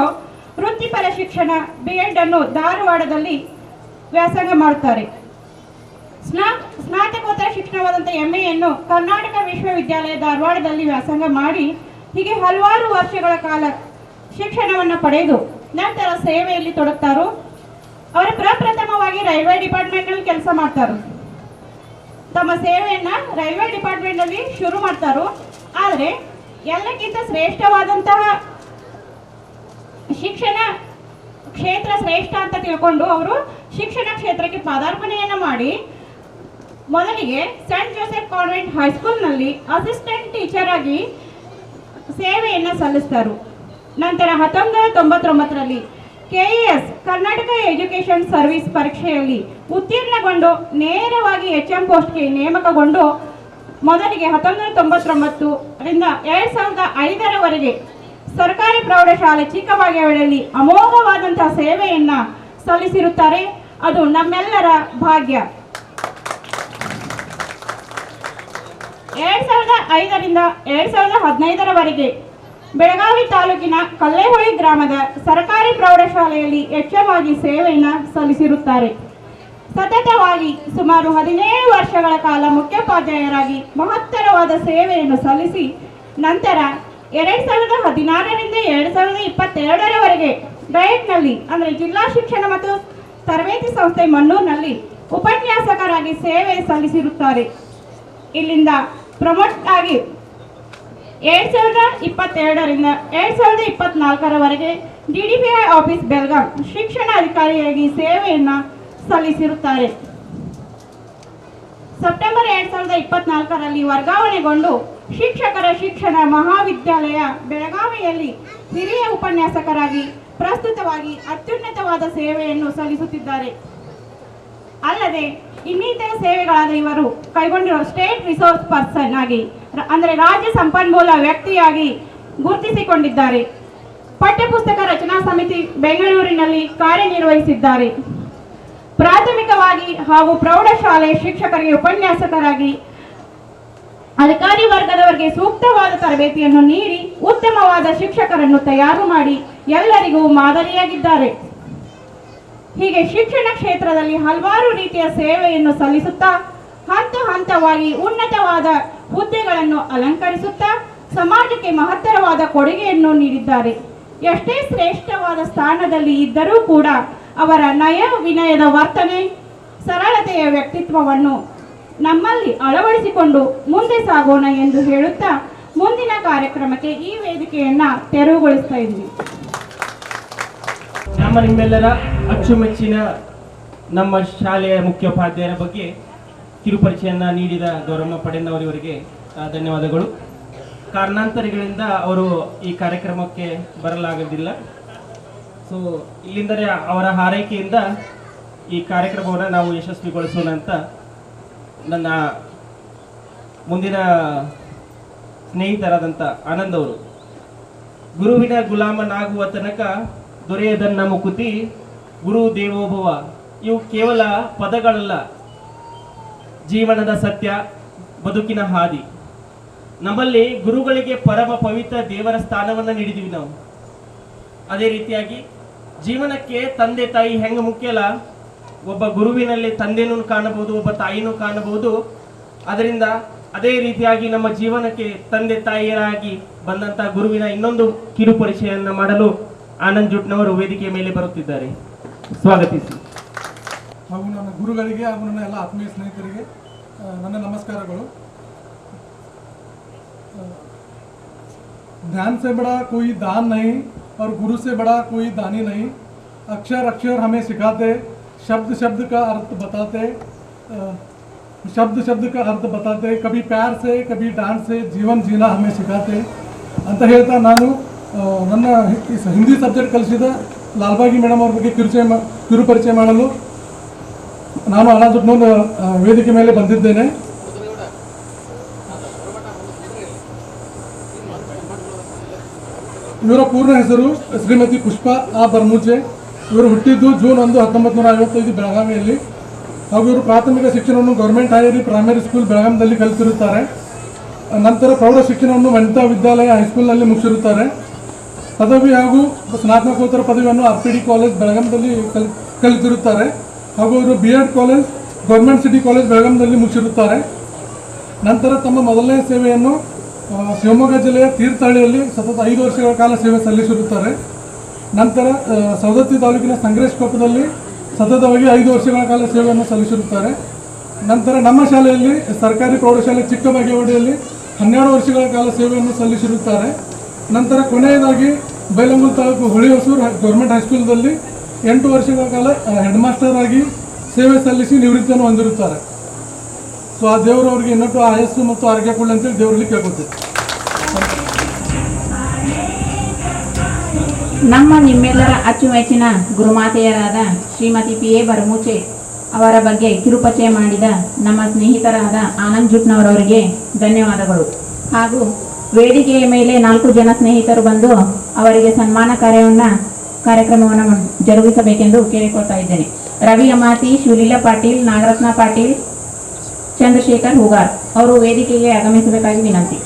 ವೃತ್ತಿಪರ ಶಿಕ್ಷಣ B.Ed ಅನ್ನು ಧಾರವಾಡದಲ್ಲಿ ವ್ಯಾಸಂಗ ಮಾಡುತ್ತಾರೆ. ಸ್ನಾತಕೋತ್ತರ ಶಿಕ್ಷಣವಾದಂಥ MA ಯನ್ನು ಕರ್ನಾಟಕ ವಿಶ್ವವಿದ್ಯಾಲಯ ಧಾರವಾಡದಲ್ಲಿ ವ್ಯಾಸಂಗ ಮಾಡಿ ಹೀಗೆ ಹಲವಾರು ವರ್ಷಗಳ ಕಾಲ ಶಿಕ್ಷಣವನ್ನು ಪಡೆದು ನಂತರ ಸೇವೆಯಲ್ಲಿ ತೊಡಗ್ತಾರೋ. ಅವರು ಪ್ರಪ್ರಥಮವಾಗಿ ರೈಲ್ವೆ ಡಿಪಾರ್ಟ್ಮೆಂಟ್ನಲ್ಲಿ ಕೆಲಸ ಮಾಡ್ತಾರೆ. ತಮ್ಮ ಸೇವೆಯನ್ನ ರೈಲ್ವೆ ಡಿಪಾರ್ಟ್ಮೆಂಟ್ನಲ್ಲಿ ಶುರು ಮಾಡ್ತಾರೋ. ಆದರೆ ಎಲ್ಲಕ್ಕಿಂತ ಶ್ರೇಷ್ಠವಾದಂತಹ ಶಿಕ್ಷಣ ಕ್ಷೇತ್ರ ಶ್ರೇಷ್ಠ ಅಂತ ತಿಳ್ಕೊಂಡು ಅವರು ಶಿಕ್ಷಣ ಕ್ಷೇತ್ರಕ್ಕೆ ಪಾದಾರ್ಪಣೆಯನ್ನು ಮಾಡಿ ಮೊದಲಿಗೆ ಸೆಂಟ್ ಜೋಸೆಫ್ ಕಾನ್ವೆಂಟ್ ಹೈಸ್ಕೂಲ್ನಲ್ಲಿ ಅಸಿಸ್ಟೆಂಟ್ ಟೀಚರ್ ಆಗಿ ಸೇವೆಯನ್ನು ಸಲ್ಲಿಸ್ತಾರೆ. ನಂತರ 1999ರಲ್ಲಿ KES ಕರ್ನಾಟಕ ಎಜುಕೇಷನ್ ಸರ್ವಿಸ್ ಪರೀಕ್ಷೆಯಲ್ಲಿ ಉತ್ತೀರ್ಣಗೊಂಡು ನೇರವಾಗಿ HM ಪೋಸ್ಟ್ಗೆ ನೇಮಕಗೊಂಡು ಮೊದಲಿಗೆ 1999ರಿಂದ 2005ರವರೆಗೆ ಸರ್ಕಾರಿ ಪ್ರೌಢಶಾಲೆ ಚಿಕ್ಕಬಾಗೇವಾಡಿಯಲ್ಲಿ ಅಮೋಘವಾದಂತಹ ಸೇವೆಯನ್ನ ಸಲ್ಲಿಸಿರುತ್ತಾರೆ. ಅದು ನಮ್ಮೆಲ್ಲರ ಭಾಗ್ಯ. 2005ರಿಂದ 2015ರವರೆಗೆ ಬೆಳಗಾವಿ ತಾಲೂಕಿನ ಕಲ್ಲೇಹೊಳಿ ಗ್ರಾಮದ ಸರ್ಕಾರಿ ಪ್ರೌಢಶಾಲೆಯಲ್ಲಿ HM ಆಗಿ ಸೇವೆಯನ್ನು ಸಲ್ಲಿಸಿರುತ್ತಾರೆ. ಸತತವಾಗಿ ಸುಮಾರು 17 ವರ್ಷಗಳ ಕಾಲ ಮುಖ್ಯೋಪಾಧ್ಯಾಯರಾಗಿ ಮಹತ್ತರವಾದ ಸೇವೆಯನ್ನು ಸಲ್ಲಿಸಿ ನಂತರ 2016ರಿಂದ 2022ರವರೆಗೆ ಡಯಟ್ನಲ್ಲಿ ಅಂದರೆ ಜಿಲ್ಲಾ ಶಿಕ್ಷಣ ಮತ್ತು ತರಬೇತಿ ಸಂಸ್ಥೆ ಮಣ್ಣೂರಿನಲ್ಲಿ ಉಪನ್ಯಾಸಕರಾಗಿ ಸೇವೆ ಸಲ್ಲಿಸಿರುತ್ತಾರೆ. ಇಲ್ಲಿಂದ ಪ್ರಮೋಟ್ ಆಗಿ 2022ರಿಂದ 2024ರವರೆಗೆ DDPI ಆಫೀಸ್ ಬೆಳಗಾಂ ಶಿಕ್ಷಣ ಅಧಿಕಾರಿಯಾಗಿ ಸೇವೆಯನ್ನು ಸಲ್ಲಿಸಿರುತ್ತಾರೆ. ಸೆಪ್ಟೆಂಬರ್ 2024ರಲ್ಲಿ ವರ್ಗಾವಣೆಗೊಂಡು ಶಿಕ್ಷಕರ ಶಿಕ್ಷಣ ಮಹಾವಿದ್ಯಾಲಯ ಬೆಳಗಾವಿಯಲ್ಲಿ ಹಿರಿಯ ಉಪನ್ಯಾಸಕರಾಗಿ ಪ್ರಸ್ತುತವಾಗಿ ಅತ್ಯುನ್ನತವಾದ ಸೇವೆಯನ್ನು ಸಲ್ಲಿಸುತ್ತಿದ್ದಾರೆ. ಅಲ್ಲದೆ ಇನ್ನಿತರ ಸೇವೆಗಳಾದ ಇವರು ಕೈಗೊಂಡಿರುವ ಸ್ಟೇಟ್ ರಿಸೋರ್ಸ್ ಪರ್ಸನ್ ಆಗಿ ಅಂದರೆ ರಾಜ್ಯ ಸಂಪನ್ಮೂಲ ವ್ಯಕ್ತಿಯಾಗಿ ಗುರುತಿಸಿಕೊಂಡಿದ್ದಾರೆ. ಪಠ್ಯಪುಸ್ತಕ ರಚನಾ ಸಮಿತಿ ಬೆಂಗಳೂರಿನಲ್ಲಿ ಕಾರ್ಯನಿರ್ವಹಿಸಿದ್ದಾರೆ. ಪ್ರಾಥಮಿಕವಾಗಿ ಹಾಗೂ ಪ್ರೌಢಶಾಲೆ ಶಿಕ್ಷಕರಿಗೆ ಉಪನ್ಯಾಸಕರಾಗಿ ಅಧಿಕಾರಿ ವರ್ಗದವರಿಗೆ ಸೂಕ್ತವಾದ ತರಬೇತಿಯನ್ನು ನೀಡಿ ಉತ್ತಮವಾದ ಶಿಕ್ಷಕರನ್ನು ತಯಾರು ಮಾಡಿ ಎಲ್ಲರಿಗೂ ಮಾದರಿಯಾಗಿದ್ದಾರೆ. ಹೀಗೆ ಶಿಕ್ಷಣ ಕ್ಷೇತ್ರದಲ್ಲಿ ಹಲವಾರು ರೀತಿಯ ಸೇವೆಯನ್ನು ಸಲ್ಲಿಸುತ್ತಾ ಹಂತ ಹಂತವಾಗಿ ಉನ್ನತವಾದ ಹುದ್ದೆಗಳನ್ನು ಅಲಂಕರಿಸುತ್ತಾ ಸಮಾಜಕ್ಕೆ ಮಹತ್ತರವಾದ ಕೊಡುಗೆಯನ್ನು ನೀಡಿದ್ದಾರೆ. ಎಷ್ಟೇ ಶ್ರೇಷ್ಠವಾದ ಸ್ಥಾನದಲ್ಲಿ ಇದ್ದರೂ ಕೂಡ ಅವರ ನಯ ವಿನಯದ ವರ್ತನೆ, ಸರಳತೆಯ ವ್ಯಕ್ತಿತ್ವವನ್ನು ನಮ್ಮಲ್ಲಿ ಅಳವಡಿಸಿಕೊಂಡು ಮುಂದೆ ಸಾಗೋಣ ಎಂದು ಹೇಳುತ್ತಾ ಮುಂದಿನ ಕಾರ್ಯಕ್ರಮಕ್ಕೆ ಈ ವೇದಿಕೆಯನ್ನ ತೆರವುಗೊಳಿಸ್ತಾ ಇದ್ದೀವಿ. ನಮ್ಮ ನಿಮ್ಮೆಲ್ಲರ ಅಚ್ಚುಮೆಚ್ಚಿನ ನಮ್ಮ ಶಾಲೆಯ ಮುಖ್ಯೋಪಾಧ್ಯಾಯರ ಬಗ್ಗೆ ಕಿರುಪರಿಚಯನ್ನ ನೀಡಿದ ಗೌರಮ್ಮ ಪಡೆನ್ನವರಿಗೆ ಧನ್ಯವಾದಗಳು. ಕಾರಣಾಂತರಗಳಿಂದ ಅವರು ಈ ಕಾರ್ಯಕ್ರಮಕ್ಕೆ ಬರಲಾಗದಿಲ್ಲ. ಸೊ ಇಲ್ಲಿಂದಲೇ ಅವರ ಹಾರೈಕೆಯಿಂದ ಈ ಕಾರ್ಯಕ್ರಮವನ್ನು ನಾವು ಯಶಸ್ವಿಗೊಳಿಸೋಣ ಅಂತ ನನ್ನ ಮುಂದಿನ ಸ್ನೇಹಿತರಾದಂಥ ಆನಂದ್ ಅವರು. ಗುರುವಿನ ಗುಲಾಮನಾಗುವ ತನಕ ದೊರೆಯದನ್ನ ಮುಕುತಿ, ಗುರು ದೇವೋಭವ ಇವು ಕೇವಲ ಪದಗಳಲ್ಲ, ಜೀವನದ ಸತ್ಯ, ಬದುಕಿನ ಹಾದಿ. ನಮ್ಮಲ್ಲಿ ಗುರುಗಳಿಗೆ ಪರಮ ಪವಿತ್ರ ದೇವರ ಸ್ಥಾನವನ್ನು ನೀಡಿದ್ದೀವಿ ನಾವು. ಅದೇ ರೀತಿಯಾಗಿ ಜೀವನಕ್ಕೆ ತಂದೆ ತಾಯಿ ಹೆಂಗೆ ಮುಖ್ಯ ಅಲ್ಲ, ಒಬ್ಬ ಗುರುವಿನಲ್ಲಿ ತಂದೆನೂ ಕಾಣಬಹುದು, ಒಬ್ಬ ತಾಯಿನೂ ಕಾಣಬಹುದು. ಅದರಿಂದ ಅದೇ ರೀತಿಯಾಗಿ ನಮ್ಮ ಜೀವನಕ್ಕೆ ತಂದೆ ತಾಯಿಯರಾಗಿ ಬಂದಂಥ ಗುರುವಿನ ಇನ್ನೊಂದು ಕಿರು ಪರಿಚಯವನ್ನು ಮಾಡಲು ಆನಂದ್ ಜುಟ್ನವರು ವೇದಿಕೆಯ ಮೇಲೆ ಬರುತ್ತಿದ್ದಾರೆ. ಸ್ವಾಗತಿಸಿ. ಹಾಗೂ ನನ್ನ ಗುರುಗಳಿಗೆ ಹಾಗೂ ನನ್ನ ಎಲ್ಲ ಆತ್ಮೀಯ ಸ್ನೇಹಿತರಿಗೆ ನನ್ನ ನಮಸ್ಕಾರಗಳು. ध्यान से बड़ा कोई दान नहीं और गुरु से बड़ा कोई दानी नहीं. अक्षर अक्षर हमें सिखाते, शब्द शब्द का अर्थ बताते, शब्द शब्द का अर्थ बताते, कभी प्यार से कभी डांट से जीवन जीना हमें सिखाते ಅಂತ ಹೇಳ್ತಾ ನಾನು ನನ್ನ ಹಿಂದಿ ಸಬ್ಜೆಕ್ಟ್ ಕಲಿಸಿದ ಲಾಲ್ಬಾಗಿ ಮೇಡಮ್ ಅವ್ರ ಬಗ್ಗೆ ಕಿರು ಪರಿಚಯ ಮಾಡಲು ನಾನು ಆನಂದ್ ಜುಟ್ನವರ ವೇದಿಕೆ ಮೇಲೆ ಬಂದಿದ್ದೇನೆ. ಇವರ ಪೂರ್ಣ ಹೆಸರು ಶ್ರೀಮತಿ ಪುಷ್ಪಾ ಆ ಬರ್ಮುಜೆ. ಇವರು ಹುಟ್ಟಿದ್ದು ಜೂನ್ 1, 1955 ಬೆಳಗಾವಿಯಲ್ಲಿ. ಹಾಗೂ ಇವರು ಪ್ರಾಥಮಿಕ ಶಿಕ್ಷಣವನ್ನು ಗೌರ್ಮೆಂಟ್ ಹೈಯರ್ ಪ್ರೈಮರಿ ಸ್ಕೂಲ್ ಬೆಳಗಾಂದಲ್ಲಿ ಕಲಿತಿರುತ್ತಾರೆ. ನಂತರ ಪ್ರೌಢ ಶಿಕ್ಷಣವನ್ನು ವನಿತಾ ವಿದ್ಯಾಲಯ ಹೈಸ್ಕೂಲ್ನಲ್ಲಿ ಮುಗಿಸಿರುತ್ತಾರೆ. ಪದವಿ ಹಾಗೂ ಸ್ನಾತಕೋತ್ತರ ಪದವಿಯನ್ನು RPD ಕಾಲೇಜ್ ಬೆಳಗಾಂದಲ್ಲಿ ಕಲಿತಿರುತ್ತಾರೆ. ಹಾಗೂ ಇವರು BEd college government city college ಬೆಳಗಾಂದಲ್ಲಿ ಮುಗಿಸಿರುತ್ತಾರೆ. ನಂತರ ತಮ್ಮ ಮೊದಲನೇ ಸೇವೆಯನ್ನು ಶಿವಮೊಗ್ಗ ಜಿಲ್ಲೆಯ ತೀರ್ಥಹಳ್ಳಿಯಲ್ಲಿ ಸತತ 5 ವರ್ಷಗಳ ಕಾಲ ಸೇವೆ ಸಲ್ಲಿಸಿರುತ್ತಾರೆ. ನಂತರ ಸವದತ್ತಿ ತಾಲೂಕಿನ ಸಂಗ್ರೇಶ್ಕೊಪ್ಪದಲ್ಲಿ ಸತತವಾಗಿ 5 ವರ್ಷಗಳ ಕಾಲ ಸೇವೆಯನ್ನು ಸಲ್ಲಿಸಿರುತ್ತಾರೆ. ನಂತರ ನಮ್ಮ ಶಾಲೆಯಲ್ಲಿ ಸರ್ಕಾರಿ ಪ್ರೌಢಶಾಲೆ ಚಿಕ್ಕಬಾಗೇವಾಡಿಯಲ್ಲಿ 12 ವರ್ಷಗಳ ಕಾಲ ಸೇವೆಯನ್ನು ಸಲ್ಲಿಸಿರುತ್ತಾರೆ. ನಂತರ ಕೊನೆಯದಾಗಿ ಬೈಲಹೊಂಗಲ ತಾಲೂಕು ಹುಳಿಹೊಸೂರು ಗೌರ್ಮೆಂಟ್ ಹೈಸ್ಕೂಲ್ದಲ್ಲಿ 8 ವರ್ಷಗಳ ಕಾಲ ಹೆಡ್ ಮಾಸ್ಟರ್ ಆಗಿ ಸೇವೆ ಸಲ್ಲಿಸಿ ನಿವೃತ್ತಿಯನ್ನು ಹೊಂದಿರುತ್ತಾರೆ. ಸೊ ಆ ದೇವರು ಅವರಿಗೆ ಇನ್ನೊಟ್ಟು ಆಯಸ್ಸು ಮತ್ತು ಆರೋಗ್ಯ ಕೊಡಲಿ ಅಂತೇಳಿ ದೇವರಲ್ಲಿ ಕೇಳ್ಕೊತೀವಿ. ನಮ್ಮ ನಿಮ್ಮೆಲ್ಲರ ಅಚ್ಚುಮೆಚ್ಚಿನ ಗುರುಮಾತೆಯರಾದ ಶ್ರೀಮತಿ PA ಬರ್ಮುಚೆ ಅವರ ಬಗ್ಗೆ ಕಿರುಪರಿಚಯ ಮಾಡಿದ ನಮ್ಮ ಸ್ನೇಹಿತರಾದ ಆನಂದ್ ಜುಟ್ನವರವರಿಗೆ ಧನ್ಯವಾದಗಳು. ಹಾಗೂ ವೇದಿಕೆಯ ಮೇಲೆ 4 ಜನ ಸ್ನೇಹಿತರು ಬಂದು ಅವರಿಗೆ ಸನ್ಮಾನ ಕಾರ್ಯಕ್ರಮವನ್ನು ಜರುಗಿಸಬೇಕೆಂದು ಕೇಳಿಕೊಳ್ತಾ ಇದ್ದೇನೆ. ರವಿ ಅಮಾತಿ, ಶಿವಲೀಲಾ ಪಾಟೀಲ್, ನಾಗರತ್ನ ಪಾಟೀಲ್, ಚಂದ್ರಶೇಖರ್ ಹೂಗಾರ್ ಅವರು ವೇದಿಕೆಗೆ ಆಗಮಿಸಬೇಕಾಗಿ ವಿನಂತಿ.